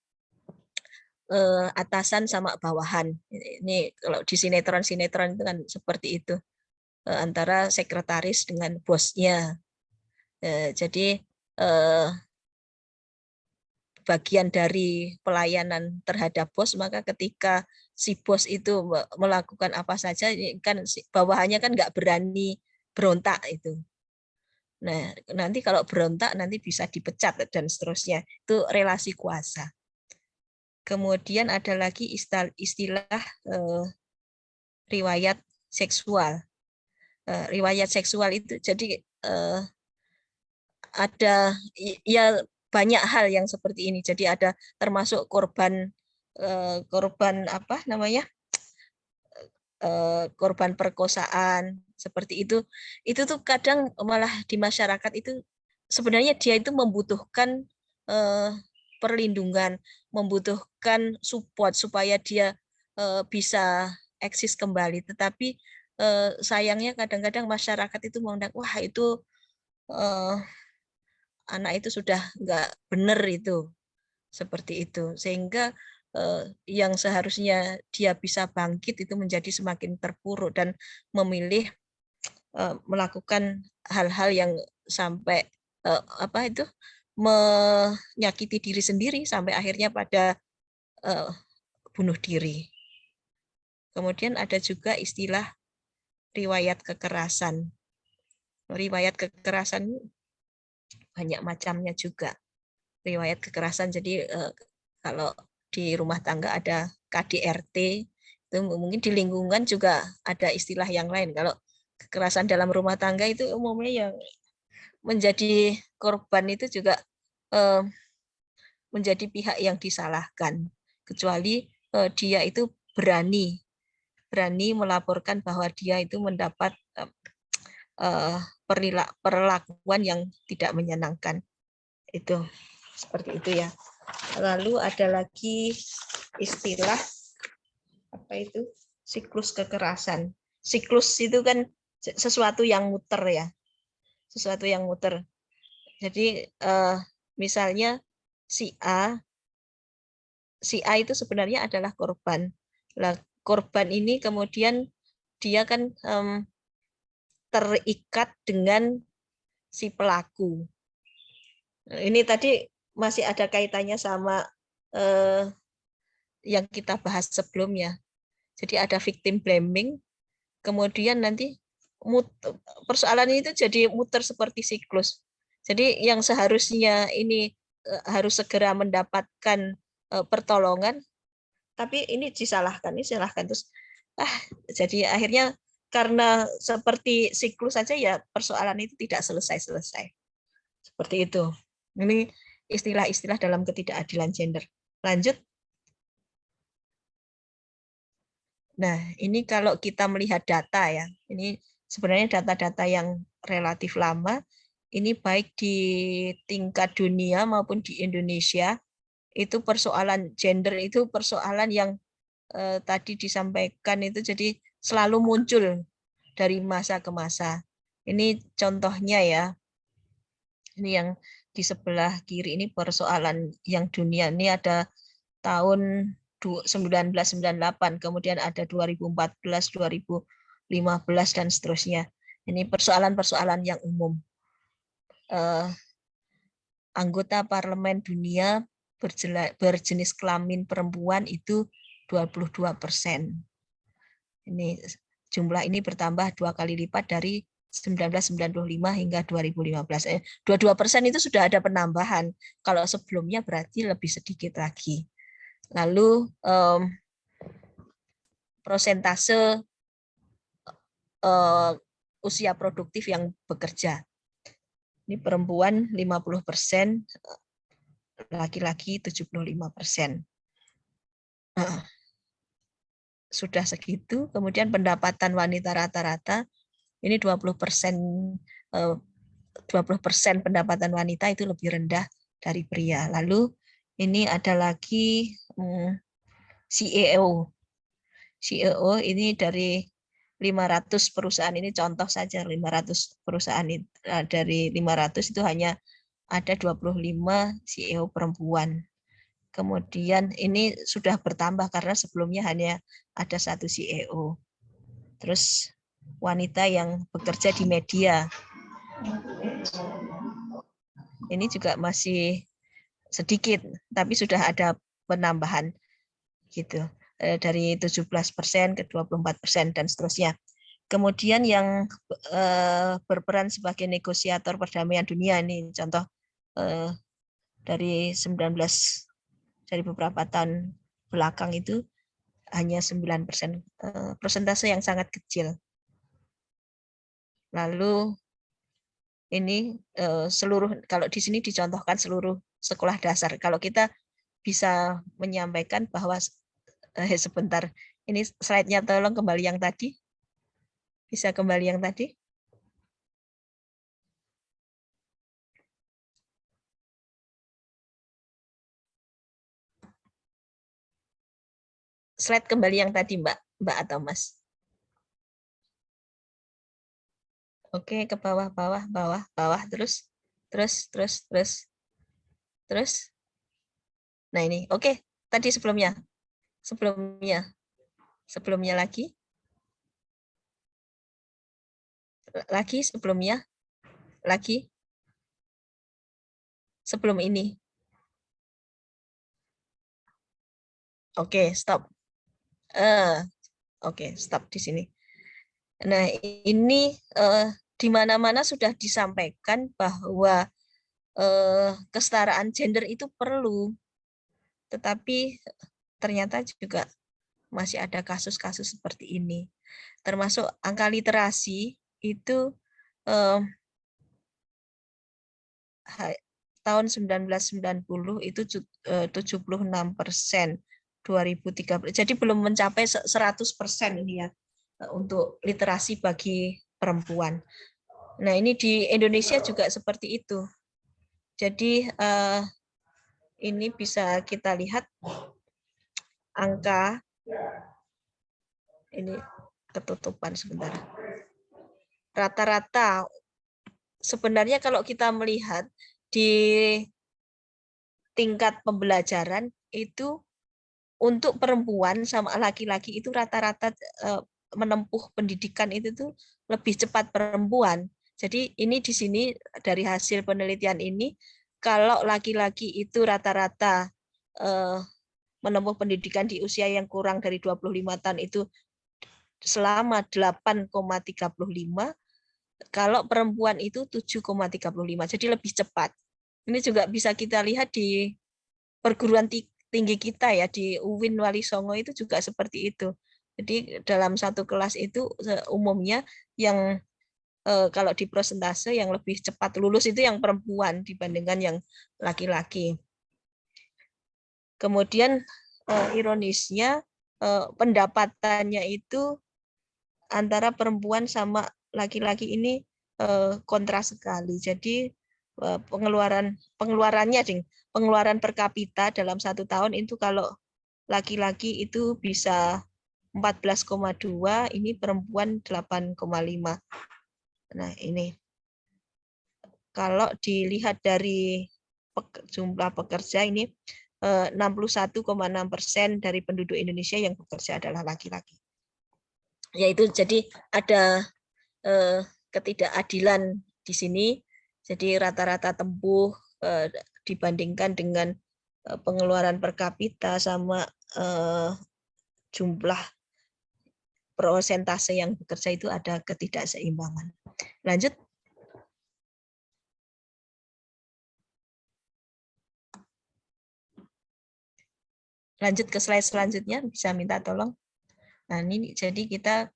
atasan sama bawahan. Ini kalau di sinetron-sinetron itu kan seperti itu. Antara sekretaris dengan bosnya. Jadi bagian dari pelayanan terhadap bos, maka ketika si bos itu melakukan apa saja, kan bawahannya kan nggak berani berontak itu. Nah, nanti kalau berontak nanti bisa dipecat dan seterusnya. Itu relasi kuasa. Kemudian ada lagi istilah riwayat seksual. Riwayat seksual itu jadi ada ya banyak hal yang seperti ini. Jadi ada termasuk korban apa namanya, korban perkosaan seperti itu. Itu tuh kadang malah di masyarakat itu sebenarnya dia itu membutuhkan perlindungan, membutuhkan support supaya dia bisa eksis kembali. Tetapi sayangnya kadang-kadang masyarakat itu memandang, wah itu anak itu sudah nggak benar itu, seperti itu, sehingga yang seharusnya dia bisa bangkit itu menjadi semakin terpuruk dan memilih melakukan hal-hal yang sampai menyakiti diri sendiri sampai akhirnya pada bunuh diri. Kemudian ada juga istilah riwayat kekerasan. Riwayat kekerasan banyak macamnya juga. Riwayat kekerasan, jadi kalau di rumah tangga ada KDRT, itu mungkin di lingkungan juga ada istilah yang lain. Kalau kekerasan dalam rumah tangga itu umumnya yang menjadi korban itu juga menjadi pihak yang disalahkan, kecuali dia itu berani melaporkan bahwa dia itu mendapat perlakuan yang tidak menyenangkan. Itu seperti itu ya. Lalu ada lagi istilah apa itu, siklus kekerasan. Siklus itu kan sesuatu yang muter ya, sesuatu yang muter. Jadi misalnya si A si A itu sebenarnya adalah korban. Lah, korban ini kemudian dia kan terikat dengan si pelaku. Ini tadi masih ada kaitannya sama yang kita bahas sebelumnya. Jadi ada victim blaming, kemudian nanti persoalan itu jadi muter seperti siklus. Jadi yang seharusnya ini harus segera mendapatkan pertolongan, tapi ini disalahkan terus. Jadi akhirnya karena seperti siklus saja ya persoalan itu tidak selesai-selesai. Seperti itu. Ini istilah-istilah dalam ketidakadilan gender. Lanjut. Nah, ini kalau kita melihat data ya, ini sebenarnya data-data yang relatif lama, ini baik di tingkat dunia maupun di Indonesia, itu persoalan gender itu persoalan yang tadi disampaikan itu jadi selalu muncul dari masa ke masa. Ini contohnya ya, ini yang di sebelah kiri ini persoalan yang dunia, ini ada tahun 1998, kemudian ada 2014, 2015, dan seterusnya. Ini persoalan-persoalan yang umum. Anggota Parlemen Dunia berjenis kelamin perempuan itu 22%. Ini jumlah ini bertambah 2 kali lipat dari 1995 hingga 2015. 22% itu sudah ada penambahan. Kalau sebelumnya berarti lebih sedikit lagi. Lalu prosentase usia produktif yang bekerja. Ini perempuan 50%, laki-laki 75%. Sudah segitu, kemudian pendapatan wanita rata-rata ini 20%, 20% pendapatan wanita itu lebih rendah dari pria. Lalu ini ada lagi CEO. CEO ini dari 500 perusahaan, ini contoh saja 500 perusahaan, dari 500 itu hanya ada 25 CEO perempuan. Kemudian ini sudah bertambah karena sebelumnya hanya ada 1 CEO. Terus wanita yang bekerja di media. Ini juga masih sedikit, tapi sudah ada penambahan gitu. Dari 17% ke 24% dan seterusnya. Kemudian yang berperan sebagai negosiator perdamaian dunia, ini contoh dari beberapa tahun belakang itu hanya 9%, persentase yang sangat kecil. Lalu ini seluruh, kalau di sini dicontohkan seluruh sekolah dasar. Kalau kita bisa menyampaikan bahwa sebentar, ini slide-nya tolong kembali yang tadi. Bisa kembali yang tadi? Slide kembali yang tadi, Mbak atau Mas. Oke, ke bawah, terus. Nah ini, oke. Tadi sebelumnya lagi. Sebelum ini. Oke, stop. Oke, stop di sini. Nah, ini di mana-mana sudah disampaikan bahwa kesetaraan gender itu perlu, tetapi ternyata juga masih ada kasus-kasus seperti ini. Termasuk angka literasi itu tahun 1990 itu 76%, 2013. Jadi belum mencapai 100% ini ya untuk literasi bagi perempuan. Nah, ini di Indonesia juga seperti itu. Jadi ini bisa kita lihat angka ini ketutupan sebentar. Rata-rata sebenarnya kalau kita melihat di tingkat pembelajaran itu untuk perempuan sama laki-laki itu rata-rata menempuh pendidikan itu tuh lebih cepat perempuan. Jadi ini di sini dari hasil penelitian ini, kalau laki-laki itu rata-rata menempuh pendidikan di usia yang kurang dari 25 tahun itu selama 8,35, kalau perempuan itu 7,35, jadi lebih cepat. Ini juga bisa kita lihat di perguruan tinggi kita ya, di UIN Wali Songo itu juga seperti itu. Jadi dalam satu kelas itu umumnya yang kalau di persentase yang lebih cepat lulus itu yang perempuan dibandingkan yang laki-laki. Kemudian ironisnya pendapatannya itu antara perempuan sama laki-laki ini kontra sekali. Jadi pengeluaran per kapita dalam 1 tahun itu kalau laki-laki itu bisa 14,2, ini perempuan 8,5. Nah, ini kalau dilihat dari jumlah pekerja ini 61,6% dari penduduk Indonesia yang bekerja adalah laki-laki. Yaitu jadi ada ketidakadilan di sini. Jadi rata-rata tempuh dibandingkan dengan pengeluaran per kapita sama jumlah persentase yang bekerja itu ada ketidakseimbangan. Lanjut. Lanjut ke slide selanjutnya, bisa minta tolong. Nah, ini jadi kita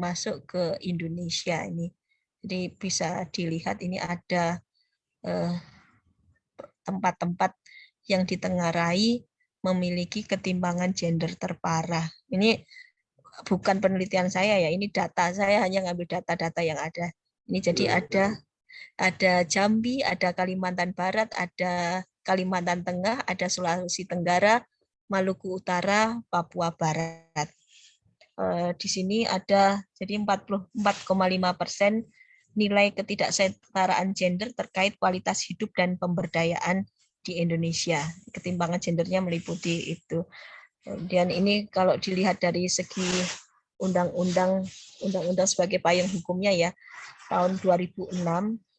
masuk ke Indonesia ini. Jadi bisa dilihat ini ada tempat-tempat yang ditengarai memiliki ketimpangan gender terparah. Ini bukan penelitian saya ya, ini data saya, hanya ngambil data-data yang ada. Ini jadi ada Jambi, ada Kalimantan Barat, ada Kalimantan Tengah, ada Sulawesi Tenggara, Maluku Utara, Papua Barat. Di sini ada jadi 44,5% nilai ketidaksetaraan gender terkait kualitas hidup dan pemberdayaan di Indonesia. Ketimpangan gendernya meliputi itu. Dan ini kalau dilihat dari segi undang-undang sebagai payung hukumnya ya, tahun 2006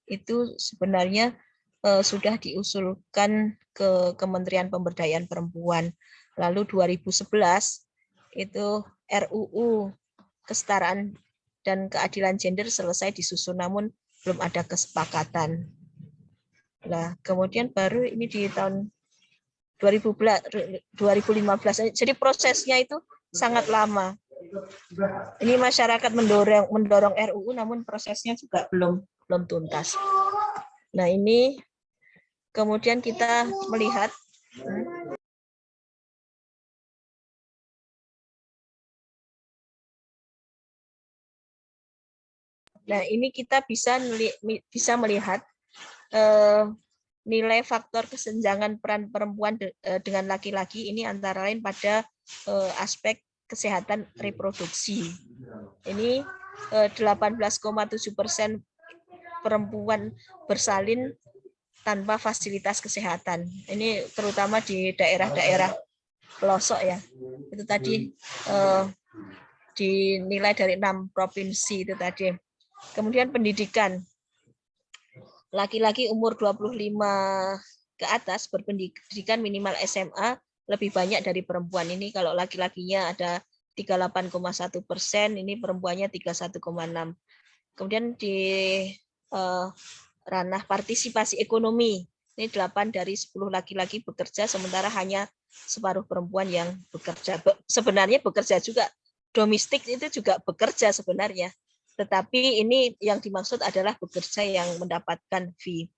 itu sebenarnya sudah diusulkan ke Kementerian Pemberdayaan Perempuan. Lalu 2011 itu RUU Kesetaraan dan Keadilan Gender selesai disusun, namun belum ada kesepakatan. Nah, kemudian baru ini di tahun 2015. Jadi prosesnya itu sangat lama. Ini masyarakat mendorong RUU, namun prosesnya juga belum tuntas. Nah, ini kemudian kita melihat nah, ini kita bisa melihat nilai faktor kesenjangan peran perempuan dengan laki-laki ini antara lain pada aspek kesehatan reproduksi. Ini 18,7% perempuan bersalin tanpa fasilitas kesehatan. Ini terutama di daerah-daerah pelosok ya. Itu tadi dinilai dari 6 provinsi itu tadi. Kemudian pendidikan. Laki-laki umur 25 ke atas berpendidikan minimal SMA lebih banyak dari perempuan. Ini kalau laki-lakinya ada 38,1%, ini perempuannya 31,6%. Kemudian di ranah partisipasi ekonomi, ini 8 dari 10 laki-laki bekerja, sementara hanya separuh perempuan yang bekerja. Sebenarnya bekerja juga, domestik itu juga bekerja sebenarnya. Tetapi ini yang dimaksud adalah bekerja yang mendapatkan fee.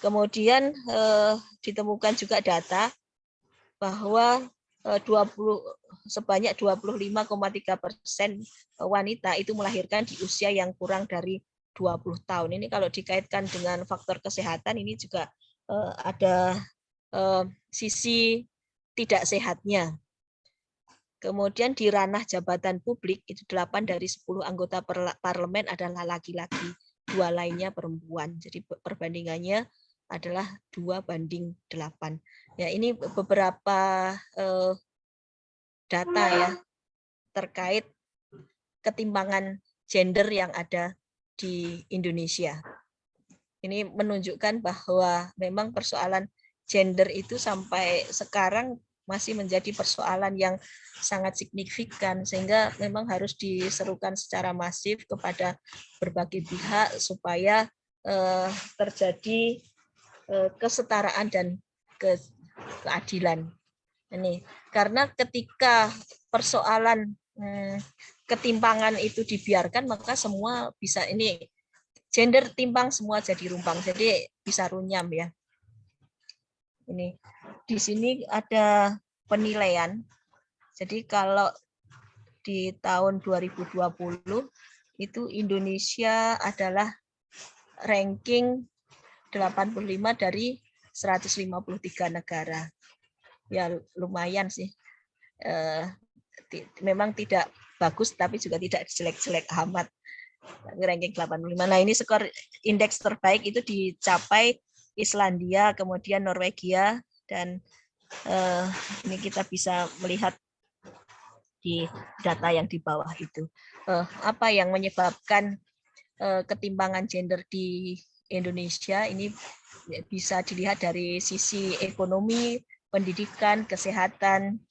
Kemudian ditemukan juga data bahwa sebanyak 25,3% wanita itu melahirkan di usia yang kurang dari 20 tahun. Ini kalau dikaitkan dengan faktor kesehatan, ini juga ada sisi tidak sehatnya. Kemudian di ranah jabatan publik, itu 8 dari 10 anggota parlemen adalah laki-laki, 2 lainnya perempuan. Jadi perbandingannya adalah 2:8. Ya, ini beberapa data ya terkait ketimpangan gender yang ada di Indonesia. Ini menunjukkan bahwa memang persoalan gender itu sampai sekarang masih menjadi persoalan yang sangat signifikan, sehingga memang harus diserukan secara masif kepada berbagai pihak supaya terjadi kesetaraan dan keadilan. Ini karena ketika persoalan ketimpangan itu dibiarkan, maka semua bisa ini gender timpang semua jadi rumpang, jadi bisa runyam ya. Ini di sini ada penilaian. Jadi kalau di tahun 2020 itu Indonesia adalah ranking 85 dari 153 negara. Ya lumayan sih. Memang tidak bagus tapi juga tidak jelek-jelek amat. Ranking 85. Nah, ini skor indeks terbaik itu dicapai Islandia, kemudian Norwegia, dan ini kita bisa melihat di data yang di bawah itu. Apa yang menyebabkan ketimpangan gender di Indonesia? Ini bisa dilihat dari sisi ekonomi, pendidikan, kesehatan,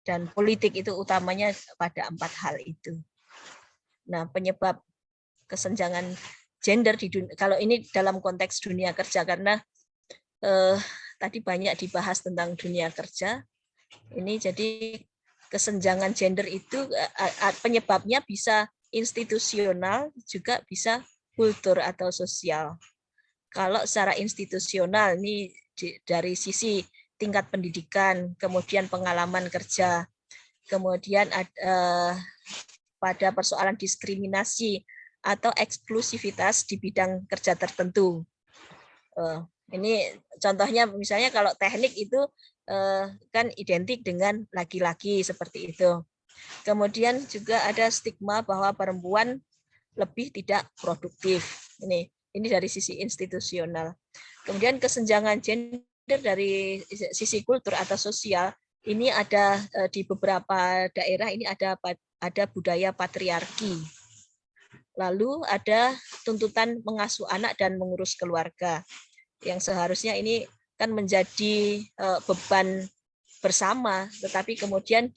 dan politik, itu utamanya pada 4 hal itu. Nah, penyebab kesenjangan gender di dunia, kalau ini dalam konteks dunia kerja, karena tadi banyak dibahas tentang dunia kerja, ini jadi kesenjangan gender itu penyebabnya bisa institusional, juga bisa kultur atau sosial. Kalau secara institusional ini dari sisi tingkat pendidikan, kemudian pengalaman kerja, kemudian pada persoalan diskriminasi atau eksklusivitas di bidang kerja tertentu. Ini contohnya misalnya kalau teknik itu kan identik dengan laki-laki seperti itu. Kemudian juga ada stigma bahwa perempuan lebih tidak produktif. Ini dari sisi institusional. Kemudian kesenjangan gender dari sisi kultur atau sosial, ini ada di beberapa daerah ini ada budaya patriarki. Lalu ada tuntutan mengasuh anak dan mengurus keluarga, yang seharusnya ini kan menjadi beban bersama, tetapi kemudian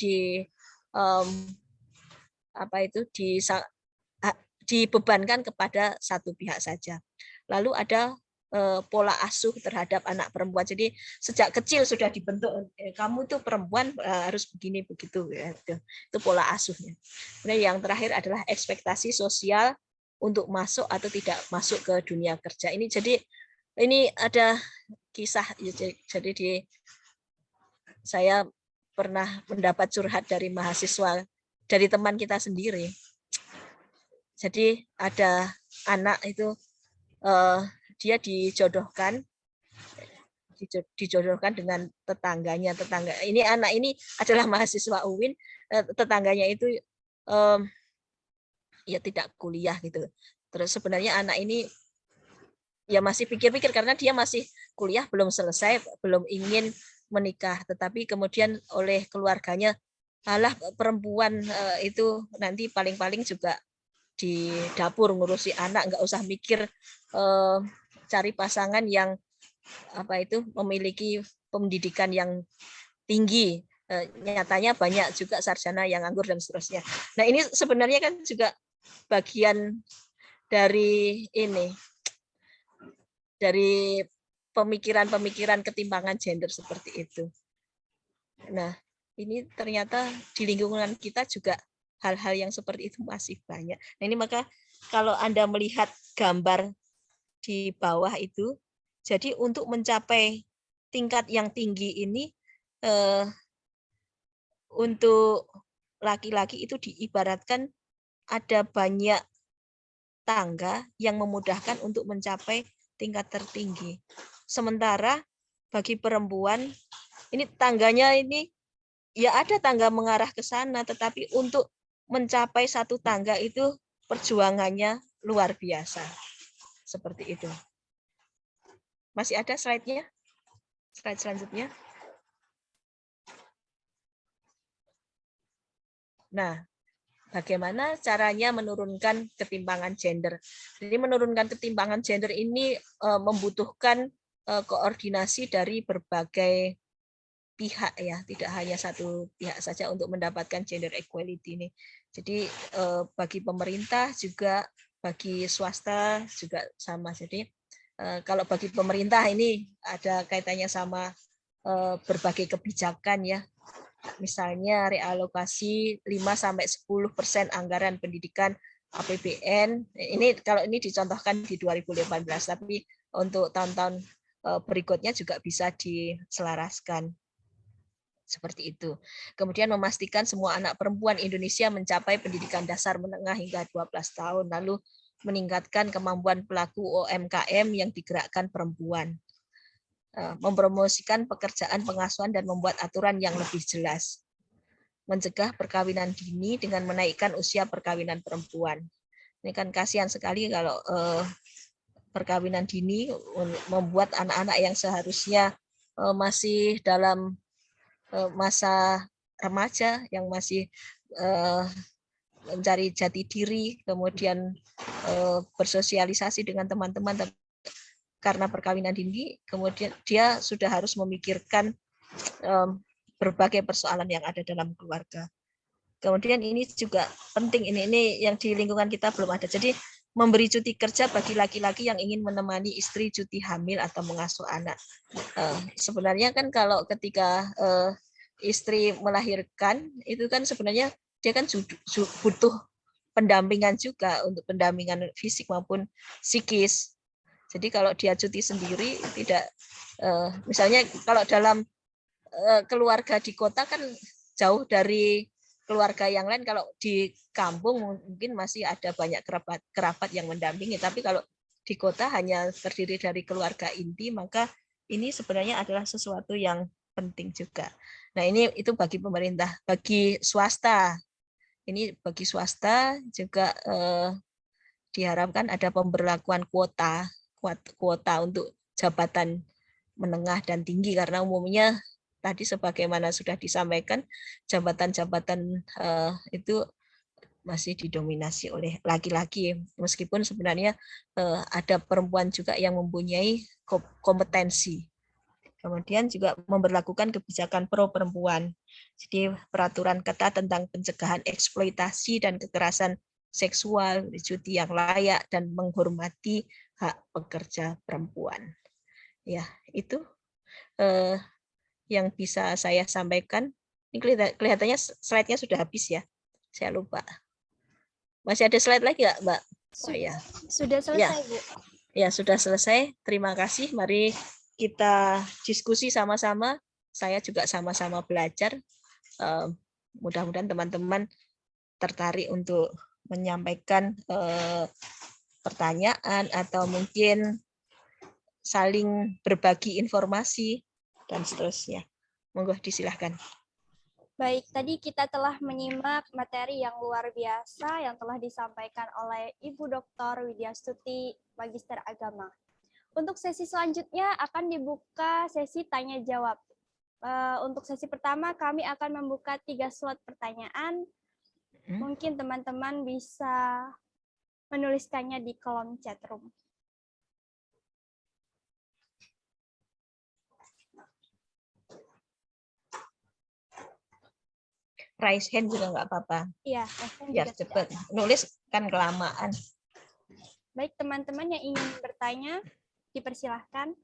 dibebankan kepada satu pihak saja. Lalu ada pola asuh terhadap anak perempuan. Jadi sejak kecil sudah dibentuk, kamu tuh perempuan harus begini begitu. Itu pola asuhnya. Kemudian yang terakhir adalah ekspektasi sosial untuk masuk atau tidak masuk ke dunia kerja. Ini jadi ini ada kisah. Jadi saya pernah mendapat curhat dari mahasiswa, dari teman kita sendiri. Jadi ada anak itu dia dijodohkan dengan tetangganya. Ini anak ini adalah mahasiswa UIN, tetangganya itu ya tidak kuliah gitu. Terus sebenarnya anak ini ya masih pikir-pikir karena dia masih kuliah belum selesai, belum ingin menikah, tetapi kemudian oleh keluarganya, alah perempuan itu nanti paling-paling juga di dapur ngurusi anak, nggak usah mikir cari pasangan yang memiliki pendidikan yang tinggi. Nyatanya banyak juga sarjana yang nganggur dan seterusnya. Nah, ini sebenarnya kan juga bagian dari dari pemikiran ketimpangan gender seperti itu. Nah, ini ternyata di lingkungan kita juga hal-hal yang seperti itu masih banyak. Nah, ini maka kalau Anda melihat gambar di bawah itu, jadi untuk mencapai tingkat yang tinggi ini, untuk laki-laki itu diibaratkan ada banyak tangga yang memudahkan untuk mencapai tingkat tertinggi. Sementara bagi perempuan, ini tangganya ini, ya ada tangga mengarah ke sana, tetapi untuk mencapai satu tangga itu perjuangannya luar biasa. Seperti itu. Masih ada slide-nya? Slide selanjutnya. Nah, bagaimana caranya menurunkan ketimpangan gender? Jadi menurunkan ketimpangan gender ini membutuhkan koordinasi dari berbagai pihak ya, tidak hanya satu pihak saja untuk mendapatkan gender equality ini. Jadi bagi pemerintah juga, bagi swasta juga sama. Jadi kalau bagi pemerintah ini ada kaitannya sama berbagai kebijakan ya. Misalnya realokasi 5-10% anggaran pendidikan APBN. Ini kalau ini dicontohkan di 2018, tapi untuk tahun-tahun berikutnya juga bisa diselaraskan. Seperti itu. Kemudian memastikan semua anak perempuan Indonesia mencapai pendidikan dasar menengah hingga 12 tahun. Lalu meningkatkan kemampuan pelaku UMKM yang digerakkan perempuan. Mempromosikan pekerjaan pengasuhan dan membuat aturan yang lebih jelas. Mencegah perkawinan dini dengan menaikkan usia perkawinan perempuan. Ini kan kasihan sekali kalau perkawinan dini membuat anak-anak yang seharusnya masih dalam masa remaja, yang masih mencari jati diri, kemudian bersosialisasi dengan teman-teman, karena perkawinan dini, kemudian dia sudah harus memikirkan berbagai persoalan yang ada dalam keluarga. Kemudian ini juga penting, ini yang di lingkungan kita belum ada. Jadi memberi cuti kerja bagi laki-laki yang ingin menemani istri cuti hamil atau mengasuh anak. Sebenarnya kan kalau ketika istri melahirkan, itu kan sebenarnya dia kan butuh pendampingan juga, untuk pendampingan fisik maupun psikis. Jadi kalau dia cuti sendiri, tidak misalnya kalau dalam keluarga di kota kan jauh dari keluarga yang lain. Kalau di kampung mungkin masih ada banyak kerabat yang mendampingi, tapi kalau di kota hanya terdiri dari keluarga inti, maka ini sebenarnya adalah sesuatu yang penting juga. Nah, ini itu bagi pemerintah. Bagi swasta, ini bagi swasta juga diharapkan ada pemberlakuan kuota untuk jabatan menengah dan tinggi, karena umumnya tadi sebagaimana sudah disampaikan, jabatan-jabatan itu masih didominasi oleh laki-laki, meskipun sebenarnya ada perempuan juga yang mempunyai kompetensi. Kemudian juga memberlakukan kebijakan pro perempuan. Jadi peraturan ketat tentang pencegahan eksploitasi dan kekerasan seksual, cuti yang layak, dan menghormati hak pekerja perempuan. Ya, itu yang bisa saya sampaikan. Ini kelihatannya slide-nya sudah habis ya. Saya lupa. Masih ada slide lagi nggak, Mbak? Oh ya. Sudah selesai, Bu. Ya, sudah selesai. Terima kasih. Mari kita diskusi sama-sama. Saya juga sama-sama belajar. Mudah-mudahan teman-teman tertarik untuk menyampaikan pertanyaan atau mungkin saling berbagi informasi dan seterusnya. Monggo disilahkan. Baik, tadi kita telah menyimak materi yang luar biasa yang telah disampaikan oleh Ibu Dr. Widya Stuti, Magister Agama. Untuk sesi selanjutnya akan dibuka sesi tanya jawab. Untuk sesi pertama kami akan membuka 3 slot pertanyaan. Mungkin teman-teman bisa menuliskannya di kolom chat room. Raise hand juga nggak apa-apa. Iya, Biar cepat. Nulis kan kelamaan. Baik, teman-teman yang ingin bertanya, dipersilahkan.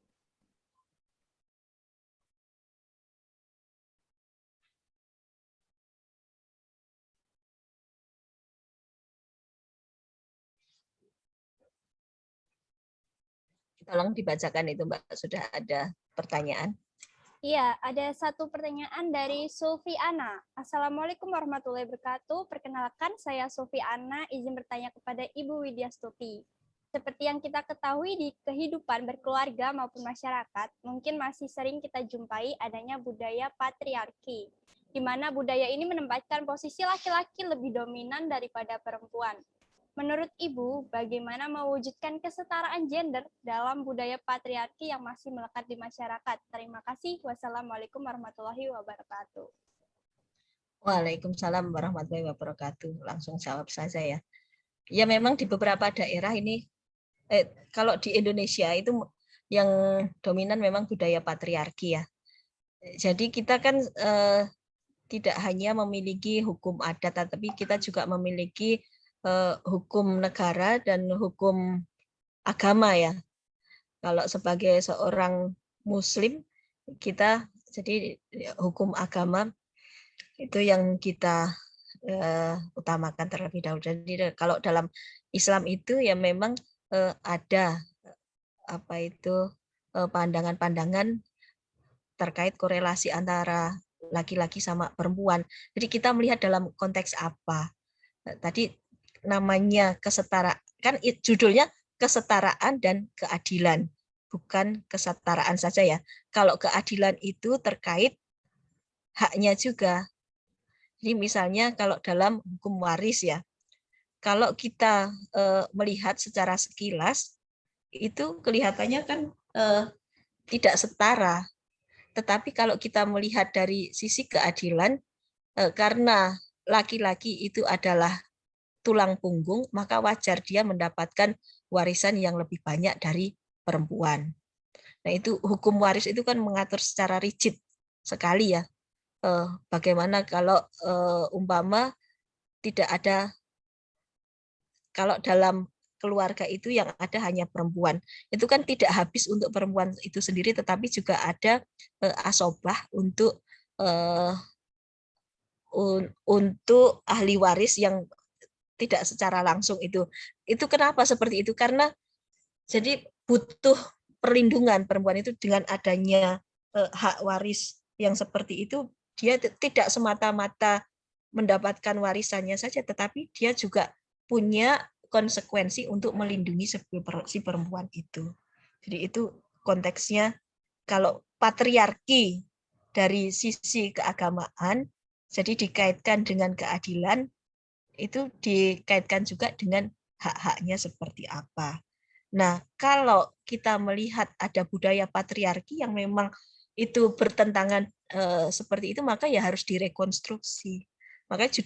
Tolong dibacakan itu, Mbak. Sudah ada pertanyaan. Iya, ada satu pertanyaan dari Sulfiana. Assalamualaikum warahmatullahi wabarakatuh. Perkenalkan, saya Sulfiana, izin bertanya kepada Ibu Widya Stuti. Seperti yang kita ketahui di kehidupan berkeluarga maupun masyarakat, mungkin masih sering kita jumpai adanya budaya patriarki, di mana budaya ini menempatkan posisi laki-laki lebih dominan daripada perempuan. Menurut Ibu, bagaimana mewujudkan kesetaraan gender dalam budaya patriarki yang masih melekat di masyarakat? Terima kasih. Wassalamualaikum warahmatullahi wabarakatuh. Waalaikumsalam warahmatullahi wabarakatuh. Langsung jawab saja ya. Ya memang di beberapa daerah ini, kalau di Indonesia itu yang dominan memang budaya patriarki ya. Jadi kita kan tidak hanya memiliki hukum adat, tapi kita juga memiliki hukum negara dan hukum agama ya. Kalau sebagai seorang Muslim, kita jadi hukum agama itu yang kita utamakan terlebih dahulu. Jadi kalau dalam Islam itu ya memang ada apa itu pandangan-pandangan terkait korelasi antara laki-laki sama perempuan. Jadi kita melihat dalam konteks apa. Tadi namanya kesetara, kan judulnya kesetaraan dan keadilan, bukan kesetaraan saja ya. Kalau keadilan itu terkait haknya juga. Jadi misalnya kalau dalam hukum waris ya, kalau kita melihat secara sekilas, itu kelihatannya kan tidak setara. Tetapi kalau kita melihat dari sisi keadilan, karena laki-laki itu adalah tulang punggung, maka wajar dia mendapatkan warisan yang lebih banyak dari perempuan. Nah itu hukum waris itu kan mengatur secara rigid sekali ya. Bagaimana kalau umpama tidak ada, kalau dalam keluarga itu yang ada hanya perempuan, itu kan tidak habis untuk perempuan itu sendiri, tetapi juga ada asobah untuk ahli waris yang tidak secara langsung itu. Itu kenapa seperti itu? Karena jadi butuh perlindungan perempuan itu dengan adanya hak waris yang seperti itu. Dia tidak semata-mata mendapatkan warisannya saja, tetapi dia juga punya konsekuensi untuk melindungi si perempuan itu. Jadi itu konteksnya. Kalau patriarki dari sisi keagamaan, jadi dikaitkan dengan keadilan, itu dikaitkan juga dengan hak-haknya seperti apa. Nah, kalau kita melihat ada budaya patriarki yang memang itu bertentangan seperti itu, maka ya harus direkonstruksi. Makanya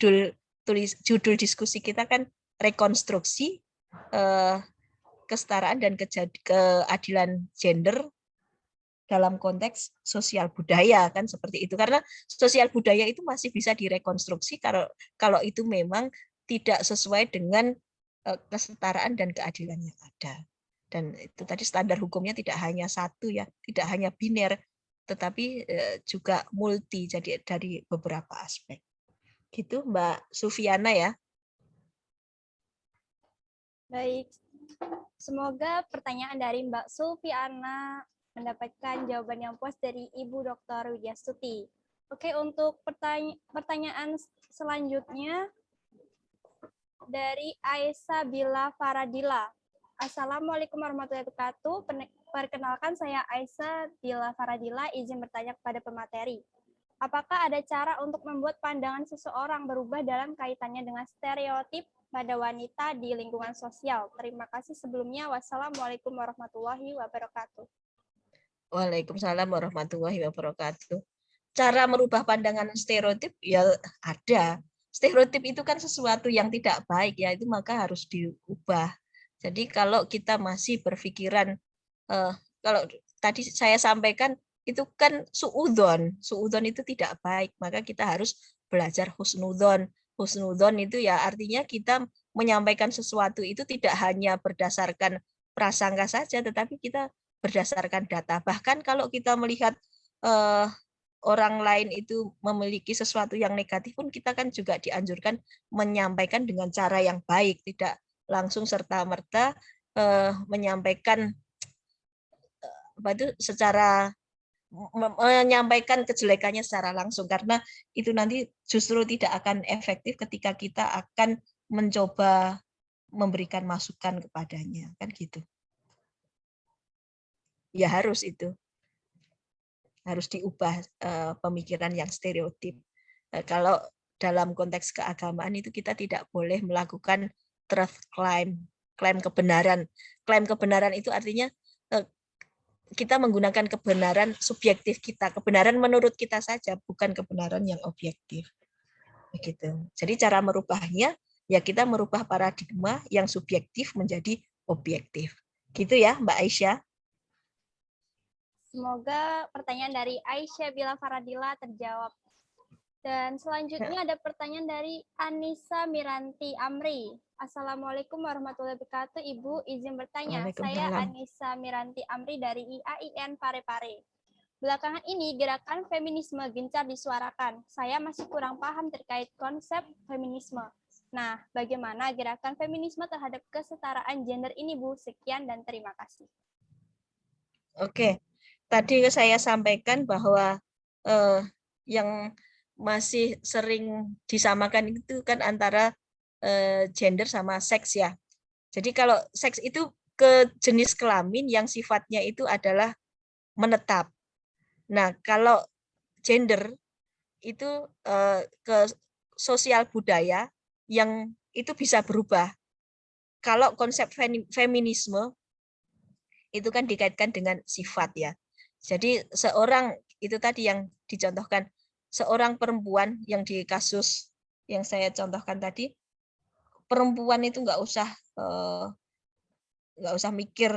judul diskusi kita kan rekonstruksi kesetaraan dan keadilan gender dalam konteks sosial budaya, kan seperti itu. Karena sosial budaya itu masih bisa direkonstruksi kalau itu memang tidak sesuai dengan kesetaraan dan keadilan yang ada. Dan itu tadi standar hukumnya tidak hanya satu ya, tidak hanya biner, tetapi juga multi, jadi dari beberapa aspek. Gitu Mbak Sufiana ya. Baik, semoga pertanyaan dari Mbak Sufiana mendapatkan jawaban yang puas dari Ibu Dr. Widyastuti. Oke, untuk pertanyaan selanjutnya dari Aisyah Bila Faradila. Assalamualaikum warahmatullahi wabarakatuh. Perkenalkan saya Aisyah Bila Faradila, izin bertanya kepada pemateri. Apakah ada cara untuk membuat pandangan seseorang berubah dalam kaitannya dengan stereotip pada wanita di lingkungan sosial? Terima kasih sebelumnya. Wassalamualaikum warahmatullahi wabarakatuh. Waalaikumsalam warahmatullahi wabarakatuh. Cara merubah pandangan stereotip ya ada. Stereotip itu kan sesuatu yang tidak baik ya, itu maka harus diubah. Jadi kalau kita masih berpikiran, kalau tadi saya sampaikan itu kan suudzon itu tidak baik, maka kita harus belajar husnudzon. Husnudzon itu ya artinya kita menyampaikan sesuatu itu tidak hanya berdasarkan prasangka saja, tetapi kita berdasarkan data. Bahkan kalau kita melihat orang lain itu memiliki sesuatu yang negatif pun, kita kan juga dianjurkan menyampaikan dengan cara yang baik, tidak langsung serta-merta menyampaikan secara menyampaikan kejelekannya secara langsung, karena itu nanti justru tidak akan efektif ketika kita akan mencoba memberikan masukan kepadanya, kan gitu. Ya harus diubah pemikiran yang stereotip. Kalau dalam konteks keagamaan itu kita tidak boleh melakukan truth claim, klaim kebenaran. Klaim kebenaran itu artinya kita menggunakan kebenaran subjektif kita, kebenaran menurut kita saja, bukan kebenaran yang objektif. begitu. Jadi cara merubahnya ya kita merubah paradigma yang subjektif menjadi objektif. Gitu ya, Mbak Aisyah. Semoga pertanyaan dari Aisyah Bila Faradila terjawab. Dan selanjutnya ada pertanyaan dari Anissa Miranti Amri. Assalamualaikum warahmatullahi wabarakatuh. Ibu, izin bertanya. Saya Waalaikumsalam. Anissa Miranti Amri dari IAIN Parepare. Belakangan ini gerakan feminisme gencar disuarakan. Saya masih kurang paham terkait konsep feminisme. Nah, bagaimana gerakan feminisme terhadap kesetaraan gender ini, Bu? Sekian dan terima kasih. Oke, tadi saya sampaikan bahwa yang masih sering disamakan itu kan antara gender sama seks ya. Jadi kalau seks itu ke jenis kelamin yang sifatnya itu adalah menetap. Nah, kalau gender itu ke sosial budaya yang itu bisa berubah. Kalau konsep feminisme itu kan dikaitkan dengan sifat ya. Jadi seorang itu tadi yang dicontohkan, seorang perempuan yang di kasus yang saya contohkan tadi, perempuan itu nggak usah mikir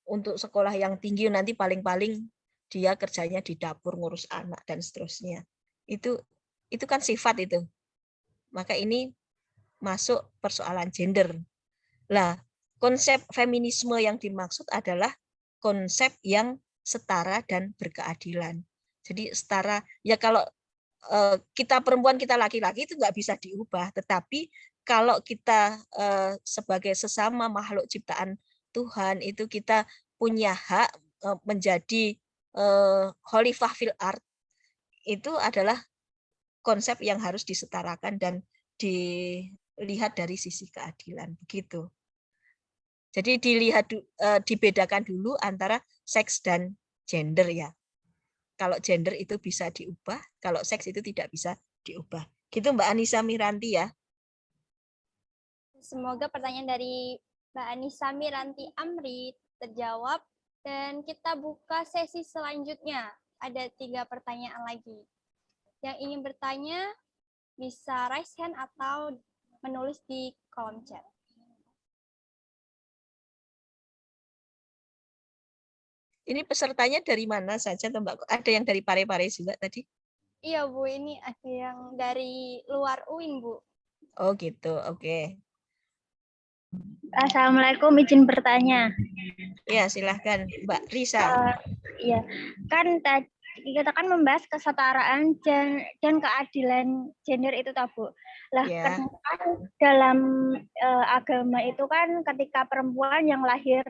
untuk sekolah yang tinggi, nanti paling-paling dia kerjanya di dapur ngurus anak dan seterusnya. Itu kan sifat itu. Maka ini masuk persoalan gender. Lah, konsep feminisme yang dimaksud adalah konsep yang setara dan berkeadilan. Jadi setara, ya kalau kita perempuan, kita laki-laki itu nggak bisa diubah. Tetapi kalau kita sebagai sesama makhluk ciptaan Tuhan, itu kita punya hak menjadi khalifah fil ard, itu adalah konsep yang harus disetarakan dan dilihat dari sisi keadilan. Begitu. Jadi dibedakan dulu antara seks dan gender ya. Kalau gender itu bisa diubah, kalau seks itu tidak bisa diubah. Gitu Mbak Anissa Miranti ya. Semoga pertanyaan dari Mbak Anissa Miranti Amri terjawab. Dan kita buka sesi selanjutnya. Ada 3 pertanyaan lagi. Yang ingin bertanya bisa raise hand atau menulis di kolom chat. Ini pesertanya dari mana saja, Mbak? Ada yang dari Parepare juga tadi? Iya, Bu. Ini ada yang dari luar UIN, Bu. Oh gitu, oke. Assalamualaikum, izin bertanya. Ya, silahkan Mbak Risa. Iya, kan tadi kita kan membahas kesetaraan dan keadilan gender itu, Bu. Lah, Ya. kan dalam agama itu kan ketika perempuan yang lahir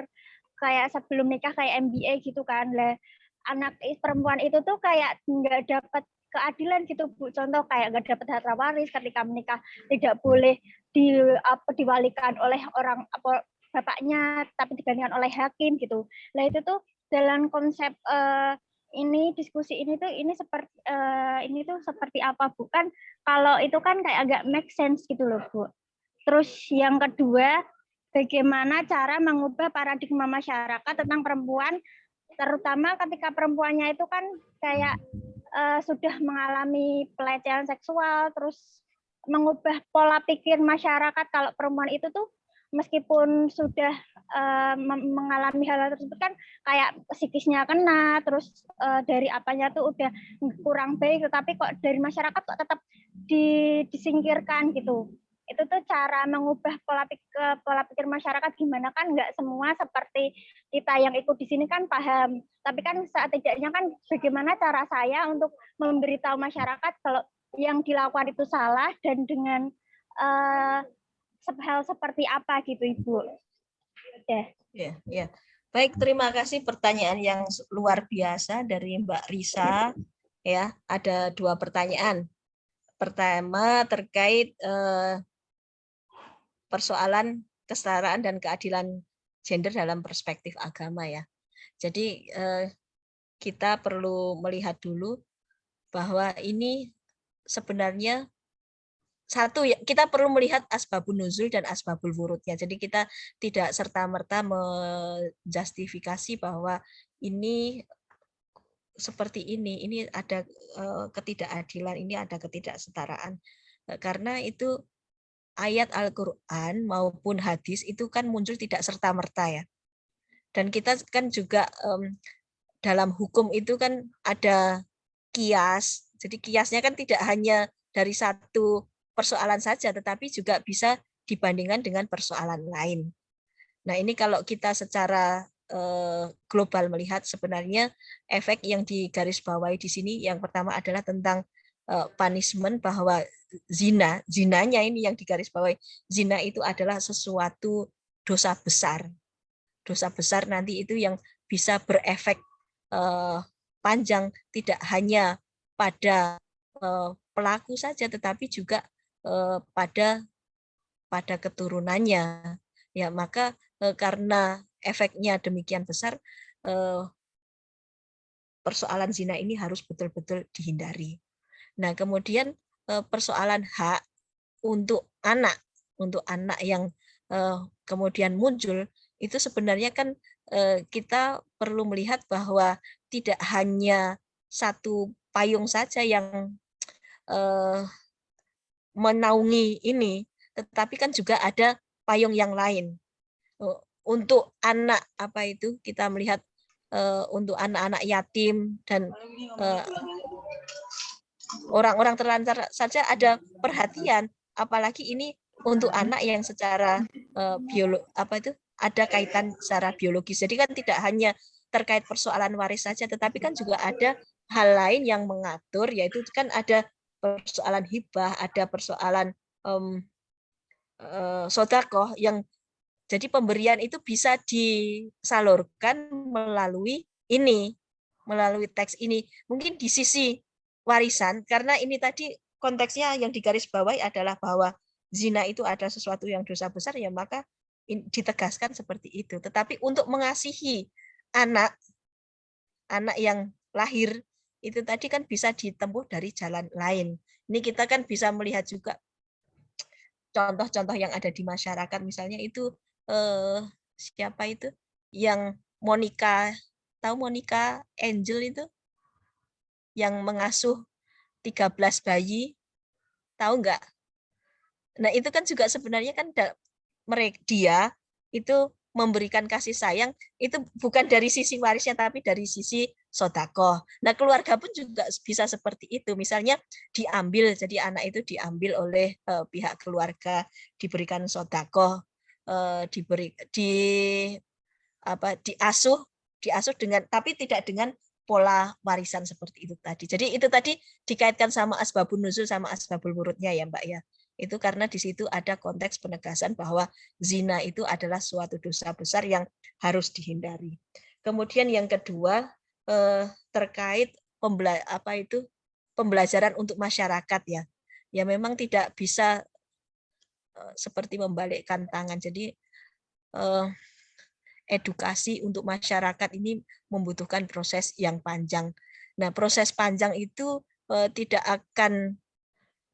kayak sebelum nikah kayak MBA gitu kan, lah anak perempuan itu tuh kayak nggak dapat keadilan gitu, Bu. Contoh kayak nggak dapat harta waris ketika menikah, tidak boleh diwalikan oleh orang bapaknya, tapi digantikan oleh hakim gitu. Lah itu tuh dalam konsep ini diskusi ini tuh ini tuh seperti apa, Bu? Kan kalau itu kan kayak agak make sense gitu loh, Bu. Terus yang kedua, bagaimana cara mengubah paradigma masyarakat tentang perempuan, terutama ketika perempuannya itu kan kayak sudah mengalami pelecehan seksual, terus mengubah pola pikir masyarakat kalau perempuan itu tuh meskipun sudah mengalami hal tersebut kan kayak psikisnya kena, terus dari apanya tuh udah kurang baik, tetapi kok dari masyarakat kok tetap disingkirkan gitu. Itu tuh cara mengubah pola pikir masyarakat gimana, kan nggak semua seperti kita yang ikut di sini kan paham, tapi kan setidaknya kan bagaimana cara saya untuk memberitahu masyarakat kalau yang dilakukan itu salah dan dengan hal seperti apa gitu, Ibu. Ya. Baik, terima kasih pertanyaan yang luar biasa dari Mbak Risa. Ya, ada 2 pertanyaan. Pertama terkait persoalan kesetaraan dan keadilan gender dalam perspektif agama ya. Jadi kita perlu melihat dulu bahwa ini sebenarnya satu ya, kita perlu melihat asbabun nuzul dan asbabul wurudnya. Jadi kita tidak serta-merta menjustifikasi bahwa ini seperti ini ada ketidakadilan, ini ada ketidaksetaraan. Karena itu ayat Al-Quran maupun hadis itu kan muncul tidak serta-merta ya. Dan kita kan juga dalam hukum itu kan ada kias. Jadi kiasnya kan tidak hanya dari satu persoalan saja, tetapi juga bisa dibandingkan dengan persoalan lain. Nah, ini kalau kita secara global melihat sebenarnya efek yang digarisbawahi di sini yang pertama adalah tentang punishment, bahwa zinanya ini yang digarisbawahi. Zina itu adalah sesuatu dosa besar. Dosa besar nanti itu yang bisa berefek panjang, tidak hanya pada pelaku saja, tetapi juga pada keturunannya. Ya, maka karena efeknya demikian besar, persoalan zina ini harus betul-betul dihindari. Nah, kemudian persoalan hak untuk anak yang kemudian muncul, itu sebenarnya kan kita perlu melihat bahwa tidak hanya satu payung saja yang menaungi ini, tetapi kan juga ada payung yang lain. Untuk anak kita melihat untuk anak-anak yatim dan orang-orang terlantar saja ada perhatian, apalagi ini untuk anak yang secara ada kaitan secara biologis. Jadi kan tidak hanya terkait persoalan waris saja, tetapi kan juga ada hal lain yang mengatur, yaitu kan ada persoalan hibah, ada persoalan sodakoh, yang jadi pemberian itu bisa disalurkan melalui teks ini. Mungkin di sisi warisan, karena ini tadi konteksnya yang digarisbawahi adalah bahwa zina itu ada sesuatu yang dosa besar, ya maka ditegaskan seperti itu. Tetapi untuk mengasihi anak yang lahir, itu tadi kan bisa ditempuh dari jalan lain. Ini kita kan bisa melihat juga contoh-contoh yang ada di masyarakat, misalnya itu siapa itu yang Monica, tahu Monica Angel itu yang mengasuh 13 bayi, tahu nggak? Nah, itu kan juga sebenarnya kan dia itu memberikan kasih sayang, itu bukan dari sisi warisnya, tapi dari sisi sodakoh. Nah, keluarga pun juga bisa seperti itu. Misalnya diambil, jadi anak itu diambil oleh pihak keluarga, diberikan sodakoh, diasuh dengan, tapi tidak dengan pola warisan seperti itu tadi. Jadi itu tadi dikaitkan sama asbabun nuzul sama asbabul wurudnya ya Mbak ya. Itu karena di situ ada konteks penegasan bahwa zina itu adalah suatu dosa besar yang harus dihindari. Kemudian yang kedua terkait pembelajaran untuk masyarakat ya. Ya memang tidak bisa seperti membalikkan tangan. Jadi edukasi untuk masyarakat ini membutuhkan proses yang panjang. Nah, proses panjang itu tidak akan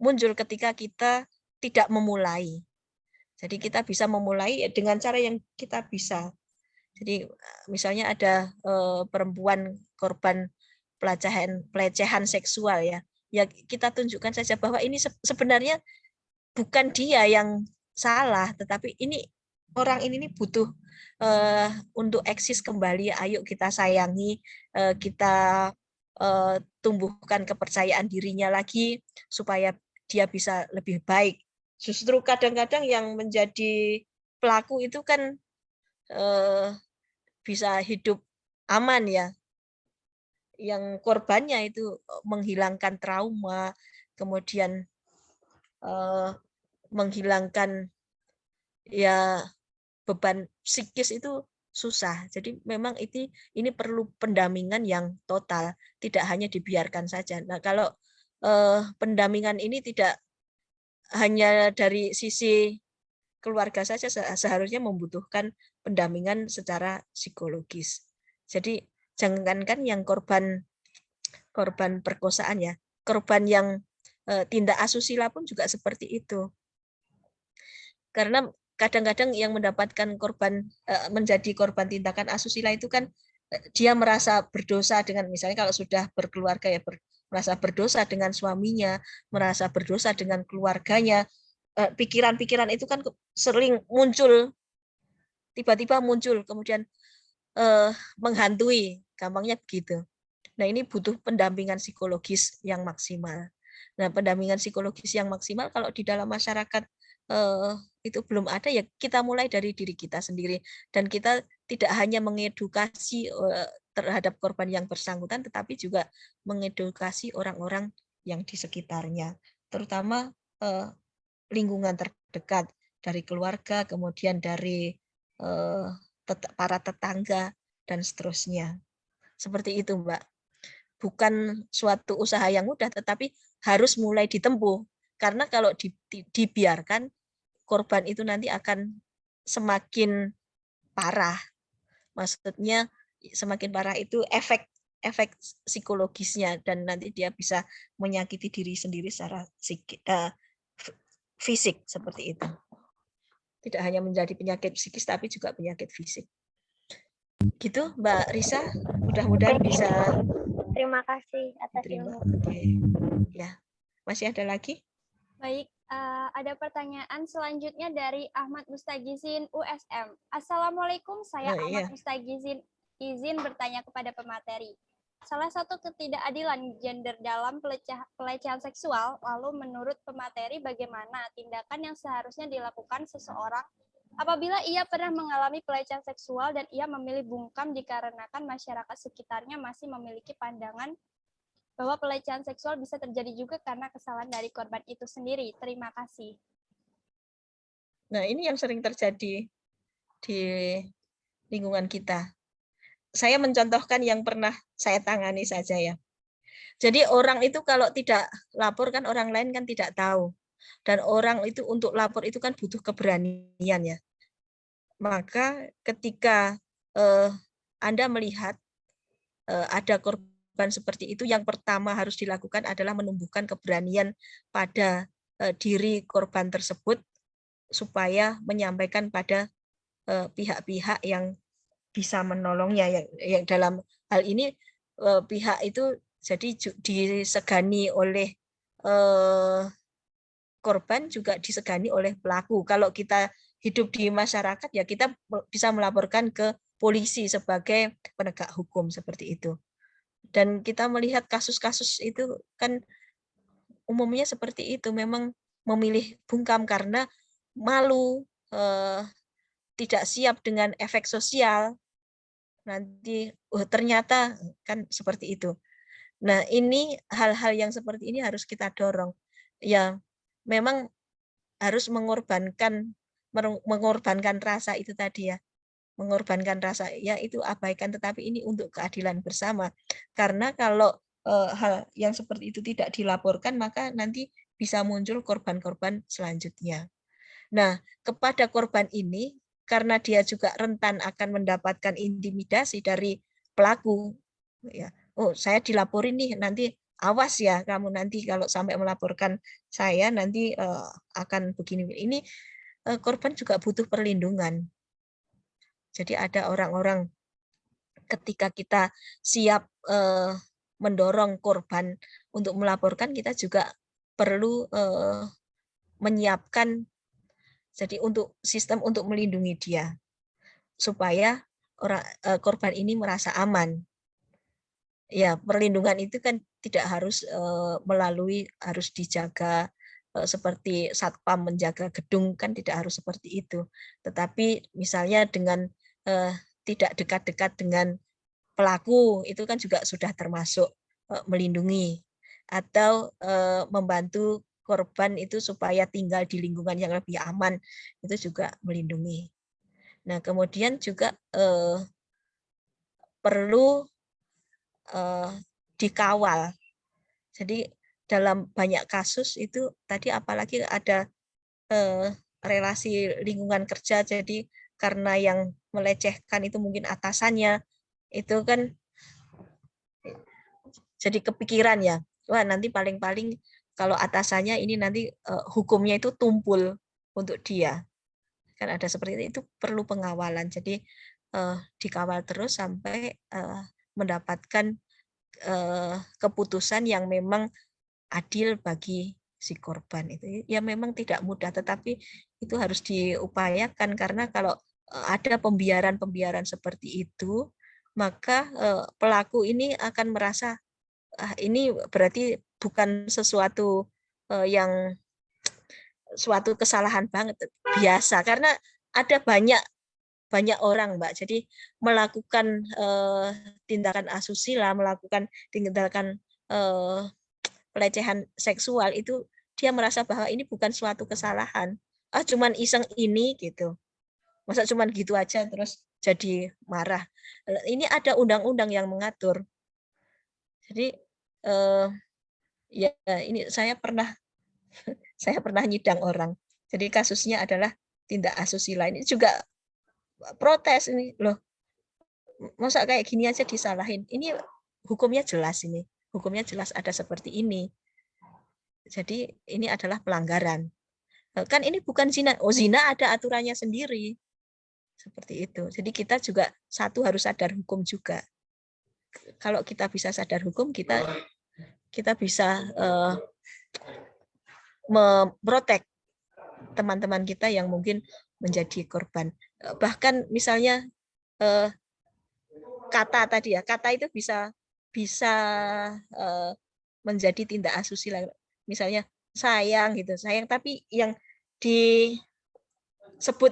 muncul ketika kita tidak memulai. Jadi kita bisa memulai dengan cara yang kita bisa. Jadi misalnya ada perempuan korban pelecehan seksual ya. Ya kita tunjukkan saja bahwa ini sebenarnya bukan dia yang salah, tetapi ini orang ini butuh untuk eksis kembali. Ayo kita sayangi, kita tumbuhkan kepercayaan dirinya lagi supaya dia bisa lebih baik. Justru kadang-kadang yang menjadi pelaku itu kan bisa hidup aman ya. Yang korbannya itu menghilangkan trauma, kemudian menghilangkan ya beban psikis itu susah. Jadi memang ini perlu pendampingan yang total, tidak hanya dibiarkan saja. Nah, kalau pendampingan ini tidak hanya dari sisi keluarga saja, seharusnya membutuhkan pendampingan secara psikologis. Jadi jangankan yang korban perkosaan ya, korban yang tindak asusila pun juga seperti itu. Karena kadang-kadang yang mendapatkan menjadi korban tindakan asusila itu kan dia merasa berdosa dengan, misalnya kalau sudah berkeluarga ya, merasa berdosa dengan suaminya, merasa berdosa dengan keluarganya. Pikiran-pikiran itu kan sering muncul, tiba-tiba muncul, kemudian menghantui, gampangnya begitu. Nah, ini butuh pendampingan psikologis yang maksimal. Nah, pendampingan psikologis yang maksimal kalau di dalam masyarakat itu belum ada, ya kita mulai dari diri kita sendiri. Dan kita tidak hanya mengedukasi terhadap korban yang bersangkutan, tetapi juga mengedukasi orang-orang yang di sekitarnya, terutama lingkungan terdekat, dari keluarga, kemudian dari para tetangga, dan seterusnya. Seperti itu, Mbak. Bukan suatu usaha yang mudah, tetapi harus mulai ditempuh. Karena kalau dibiarkan, korban itu nanti akan semakin parah. Maksudnya semakin parah itu efek psikologisnya, dan nanti dia bisa menyakiti diri sendiri secara fisik seperti itu. Tidak hanya menjadi penyakit psikis, tapi juga penyakit fisik. Gitu, Mbak Risa. Mudah-mudahan bisa. Terima kasih atas Terima. ilmu. Ya, masih ada lagi? Baik, ada pertanyaan selanjutnya dari Ahmad Mustagizin USM. Assalamualaikum, saya Ahmad Mustagizin, izin bertanya kepada pemateri. Salah satu ketidakadilan gender dalam pelecehan seksual, lalu menurut pemateri bagaimana tindakan yang seharusnya dilakukan seseorang apabila ia pernah mengalami pelecehan seksual dan ia memilih bungkam dikarenakan masyarakat sekitarnya masih memiliki pandangan bahwa pelecehan seksual bisa terjadi juga karena kesalahan dari korban itu sendiri. Terima kasih. Nah, ini yang sering terjadi di lingkungan kita. Saya mencontohkan yang pernah saya tangani saja ya. Jadi orang itu kalau tidak lapor kan orang lain kan tidak tahu. Dan orang itu untuk lapor itu kan butuh keberanian ya. Maka ketika Anda melihat ada korban seperti itu, yang pertama harus dilakukan adalah menumbuhkan keberanian pada diri korban tersebut supaya menyampaikan pada pihak-pihak yang bisa menolongnya. Yang dalam hal ini pihak itu jadi disegani oleh korban, juga disegani oleh pelaku. Kalau kita hidup di masyarakat ya kita bisa melaporkan ke polisi sebagai penegak hukum seperti itu. Dan kita melihat kasus-kasus itu kan umumnya seperti itu, memang memilih bungkam karena malu, tidak siap dengan efek sosial. Nanti ternyata kan seperti itu. Nah, ini hal-hal yang seperti ini harus kita dorong. Ya, memang harus mengorbankan rasa itu tadi ya. Mengorbankan rasa ya itu abaikan, tetapi ini untuk keadilan bersama. Karena kalau hal yang seperti itu tidak dilaporkan, maka nanti bisa muncul korban-korban selanjutnya. Nah, kepada korban ini, karena dia juga rentan akan mendapatkan intimidasi dari pelaku, ya, oh saya dilaporin nih, nanti awas ya kamu nanti kalau sampai melaporkan saya nanti akan begini. Ini korban juga butuh perlindungan. Jadi ada orang-orang, ketika kita siap mendorong korban untuk melaporkan, kita juga perlu menyiapkan jadi untuk sistem untuk melindungi dia supaya korban ini merasa aman. Ya, perlindungan itu kan tidak harus melalui harus dijaga seperti satpam menjaga gedung, kan tidak harus seperti itu. Tetapi misalnya dengan tidak dekat-dekat dengan pelaku, itu kan juga sudah termasuk melindungi, atau membantu korban itu supaya tinggal di lingkungan yang lebih aman, itu juga melindungi. Nah, kemudian juga perlu dikawal. Jadi dalam banyak kasus itu tadi, apalagi ada relasi lingkungan kerja, jadi karena yang melecehkan itu mungkin atasannya, itu kan jadi kepikiran ya, wah nanti paling-paling kalau atasannya ini nanti hukumnya itu tumpul untuk dia. Kan ada seperti itu perlu pengawalan. Jadi dikawal terus sampai mendapatkan keputusan yang memang adil bagi si korban. Itu ya memang tidak mudah, tetapi itu harus diupayakan, karena kalau ada pembiaran seperti itu, maka pelaku ini akan merasa ini berarti bukan sesuatu yang suatu kesalahan banget, biasa, karena ada banyak orang, Mbak. Jadi melakukan tindakan asusila, melakukan tindakan pelecehan seksual itu dia merasa bahwa ini bukan suatu kesalahan. Cuman iseng ini gitu. Masa cuman gitu aja terus jadi marah. Ini ada undang-undang yang mengatur. Jadi ya ini saya pernah nyidang orang. Jadi kasusnya adalah tindak asusila. Ini juga protes ini loh. Masa kayak gini aja disalahin. Ini hukumnya jelas ini. Hukumnya jelas ada seperti ini. Jadi ini adalah pelanggaran. Kan ini bukan zina. Oh, zina ada aturannya sendiri. Seperti itu. Jadi kita juga harus sadar hukum juga. Kalau kita bisa sadar hukum, kita bisa memprotek teman-teman kita yang mungkin menjadi korban. Bahkan misalnya kata tadi ya, kata itu bisa menjadi tindak asusila. Misalnya sayang gitu, sayang, tapi yang disebut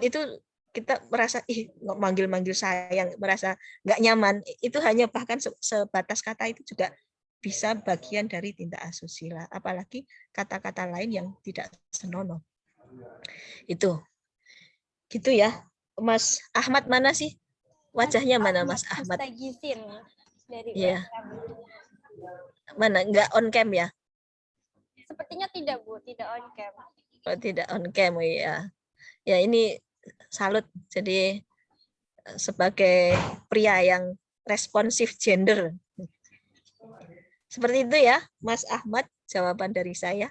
itu kita merasa manggil sayang, merasa nggak nyaman. Itu hanya bahkan sebatas kata itu juga bisa bagian dari tindak asusila. Apalagi kata-kata lain yang tidak senonoh. Itu. Gitu ya. Mas Ahmad mana sih? Wajahnya mana Mas Ahmad? Mustaghizin dari Iya. USM. Mana? Nggak on cam ya? Sepertinya tidak, Bu, tidak on cam. Oh, tidak on cam, ya. Ya ini salut. Jadi sebagai pria yang responsif gender. Seperti itu ya, Mas Ahmad, jawaban dari saya.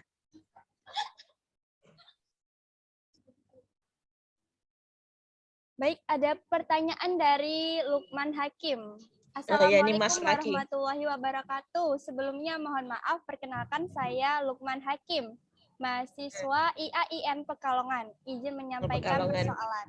Baik, ada pertanyaan dari Lukman Hakim. Ya, ini Mas Assalamualaikum lagi. warahmatullahi wabarakatuh. Sebelumnya mohon maaf, perkenalkan saya Lukman Hakim, mahasiswa IAIN Pekalongan. Izin menyampaikan Pekalongan. persoalan.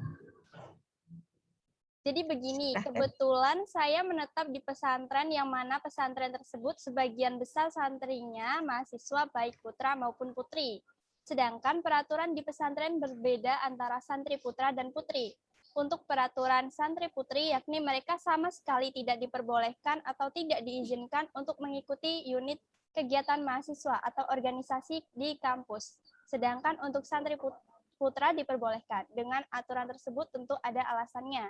Jadi begini, Silahkan. kebetulan saya menetap di pesantren yang mana pesantren tersebut sebagian besar santrinya mahasiswa baik putra maupun putri. Sedangkan peraturan di pesantren berbeda antara santri putra dan putri. Untuk peraturan santri putri, yakni mereka sama sekali tidak diperbolehkan atau tidak diizinkan untuk mengikuti unit kegiatan mahasiswa atau organisasi di kampus. Sedangkan untuk santri putra diperbolehkan. Dengan aturan tersebut tentu ada alasannya.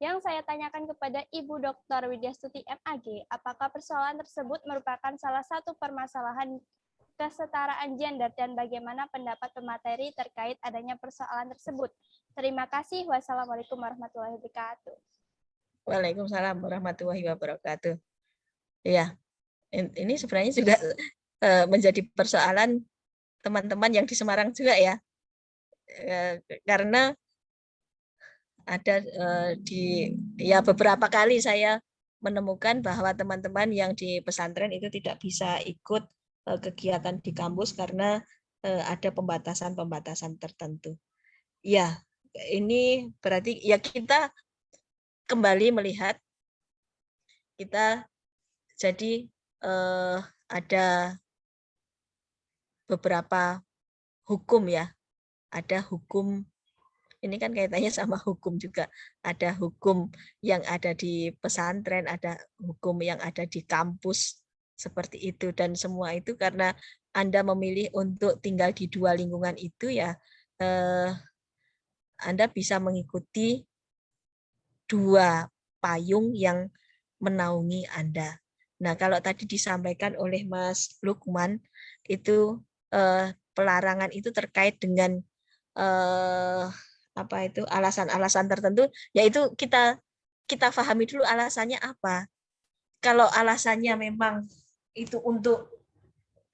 Yang saya tanyakan kepada Ibu Dr. Widyastuti MAG, apakah persoalan tersebut merupakan salah satu permasalahan kesetaraan gender dan bagaimana pendapat pemateri terkait adanya persoalan tersebut? Terima kasih. Wassalamualaikum warahmatullahi wabarakatuh. Waalaikumsalam warahmatullahi wabarakatuh. Ya, ini sebenarnya juga menjadi persoalan teman-teman yang di Semarang juga ya, karena ada beberapa kali saya menemukan bahwa teman-teman yang di pesantren itu tidak bisa ikut kegiatan di kampus karena ada pembatasan tertentu. Ya, ini berarti ya kita kembali melihat kita jadi ada beberapa hukum ya, ada hukum. Ini kan kaitannya sama hukum juga. Ada hukum yang ada di pesantren, ada hukum yang ada di kampus, seperti itu. Dan semua itu karena Anda memilih untuk tinggal di dua lingkungan itu ya, Anda bisa mengikuti dua payung yang menaungi Anda. Nah, kalau tadi disampaikan oleh Mas Lukman, itu pelarangan itu terkait dengan alasan-alasan tertentu, yaitu kita pahami dulu alasannya apa. Kalau alasannya memang itu untuk,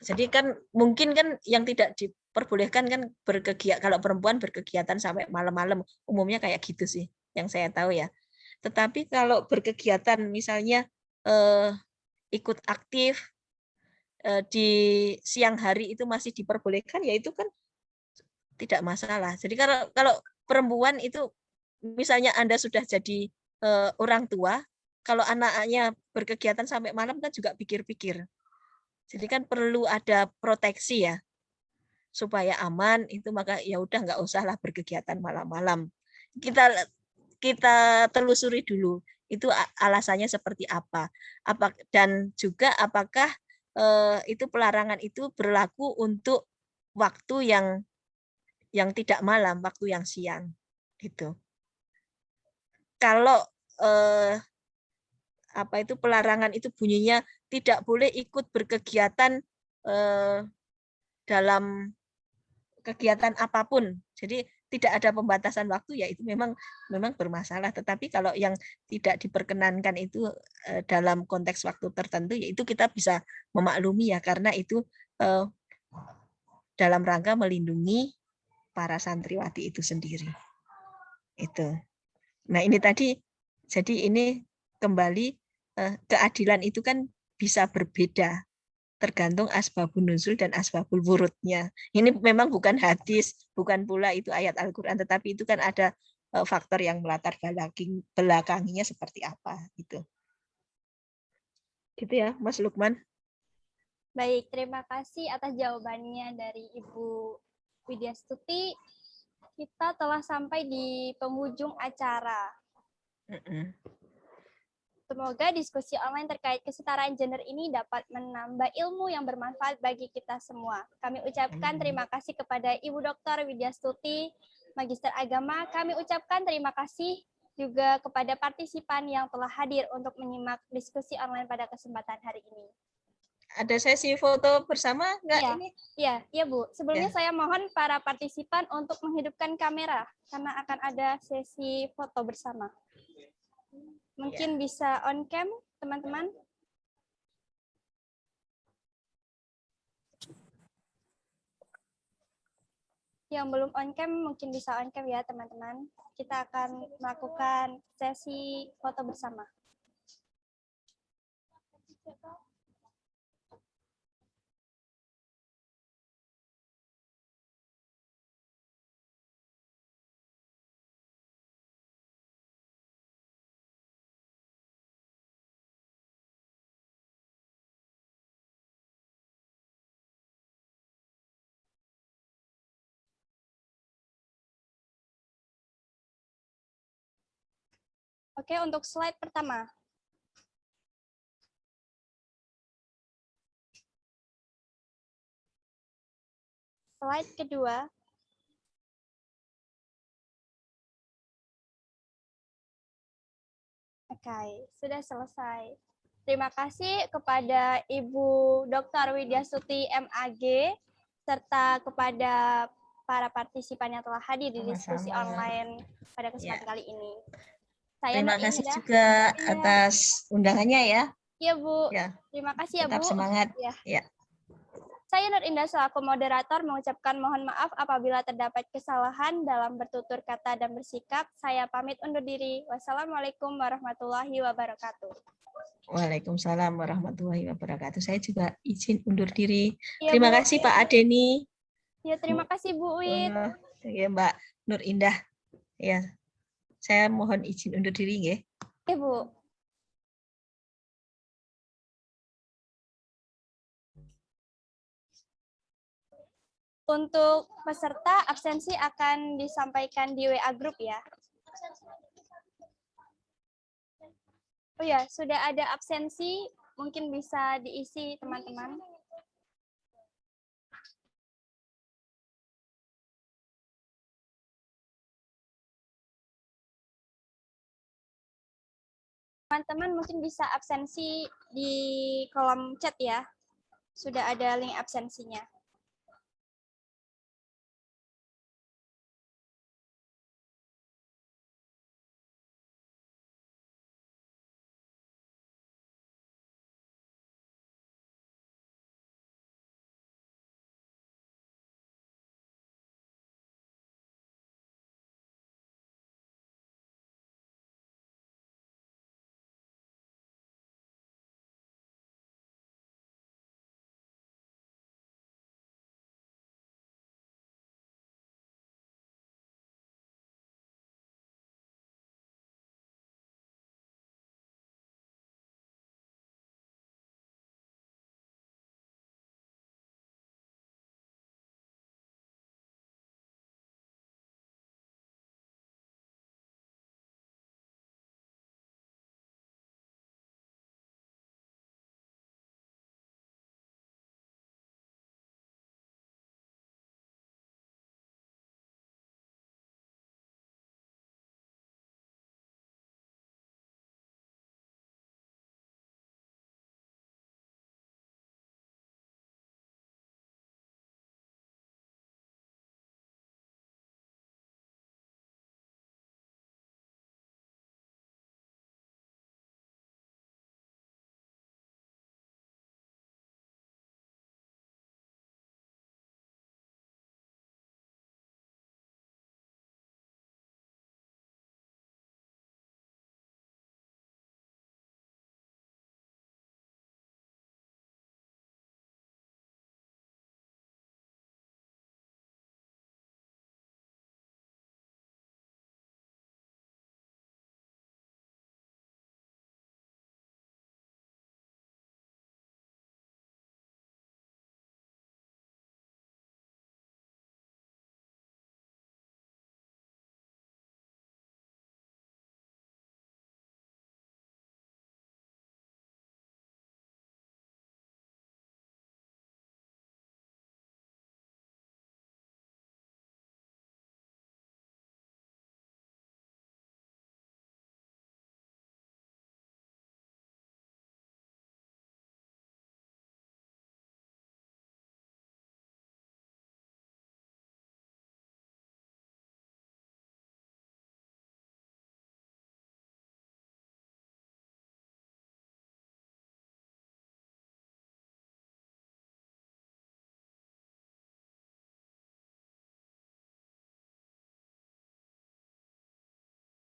jadi kan mungkin kan yang tidak diperbolehkan kan berkegiatan, kalau perempuan berkegiatan sampai malam-malam, umumnya kayak gitu sih yang saya tahu ya. Tetapi kalau berkegiatan misalnya ikut aktif di siang hari itu masih diperbolehkan, ya itu kan tidak masalah. Jadi kalau perempuan itu misalnya Anda sudah jadi orang tua, kalau anaknya berkegiatan sampai malam kan juga pikir-pikir. Jadi kan perlu ada proteksi ya supaya aman, itu maka ya udah nggak usahlah berkegiatan malam-malam. Kita telusuri dulu itu alasannya seperti apa. Dan juga apakah itu pelarangan itu berlaku untuk waktu yang tidak malam, waktu yang siang gitu. Kalau itu pelarangan itu bunyinya tidak boleh ikut berkegiatan dalam kegiatan apapun. Jadi tidak ada pembatasan waktu, ya itu memang bermasalah. Tetapi kalau yang tidak diperkenankan itu dalam konteks waktu tertentu, ya itu kita bisa memaklumi ya, karena itu dalam rangka melindungi para santriwati itu sendiri. Itu. Nah ini tadi, jadi ini kembali keadilan itu kan bisa berbeda tergantung asbabun nuzul dan asbabul wurudnya. Ini memang bukan hadis, bukan pula itu ayat Al-Quran, tetapi itu kan ada faktor yang melatar belakanginya seperti apa gitu. Gitu ya, Mas Lukman. Baik, terima kasih atas jawabannya dari Ibu Widyastuti. Kita telah sampai di penghujung acara. Semoga diskusi online terkait kesetaraan gender ini dapat menambah ilmu yang bermanfaat bagi kita semua. Kami ucapkan terima kasih kepada Ibu Dr. Widyastuti, Magister Agama. Kami ucapkan terima kasih juga kepada partisipan yang telah hadir untuk menyimak diskusi online pada kesempatan hari ini. Ada sesi foto bersama nggak ya, ini? Iya Bu. Sebelumnya Ya. saya mohon para partisipan untuk menghidupkan kamera karena akan ada sesi foto bersama. Mungkin bisa on cam, teman-teman. Yang belum on cam mungkin bisa on cam ya, teman-teman. Kita akan melakukan sesi foto bersama. Oke, untuk slide pertama. Slide kedua. Oke, sudah selesai. Terima kasih kepada Ibu Dr. Widyastuti MAG, serta kepada para partisipan yang telah hadir di diskusi online pada kesempatan kali ini. Terima kasih juga atas undangannya ya. Iya Bu. Ya. Terima kasih ya Bu. Tetap semangat. Ya. Saya Nur Indah selaku moderator mengucapkan mohon maaf apabila terdapat kesalahan dalam bertutur kata dan bersikap. Saya pamit undur diri. Wassalamualaikum warahmatullahi wabarakatuh. Waalaikumsalam warahmatullahi wabarakatuh. Saya juga izin undur diri. Ya, terima Bu. kasih Pak Adeni. Ya, terima kasih Bu Wid. Ya, Mbak Nur Indah. Ya, saya mohon izin undur diri ya. Ya, Bu. Untuk peserta, absensi akan disampaikan di WA Group ya. Oh ya, sudah ada absensi, mungkin bisa diisi teman-teman. Teman-teman mungkin bisa absensi di kolom chat ya. Sudah ada link absensinya.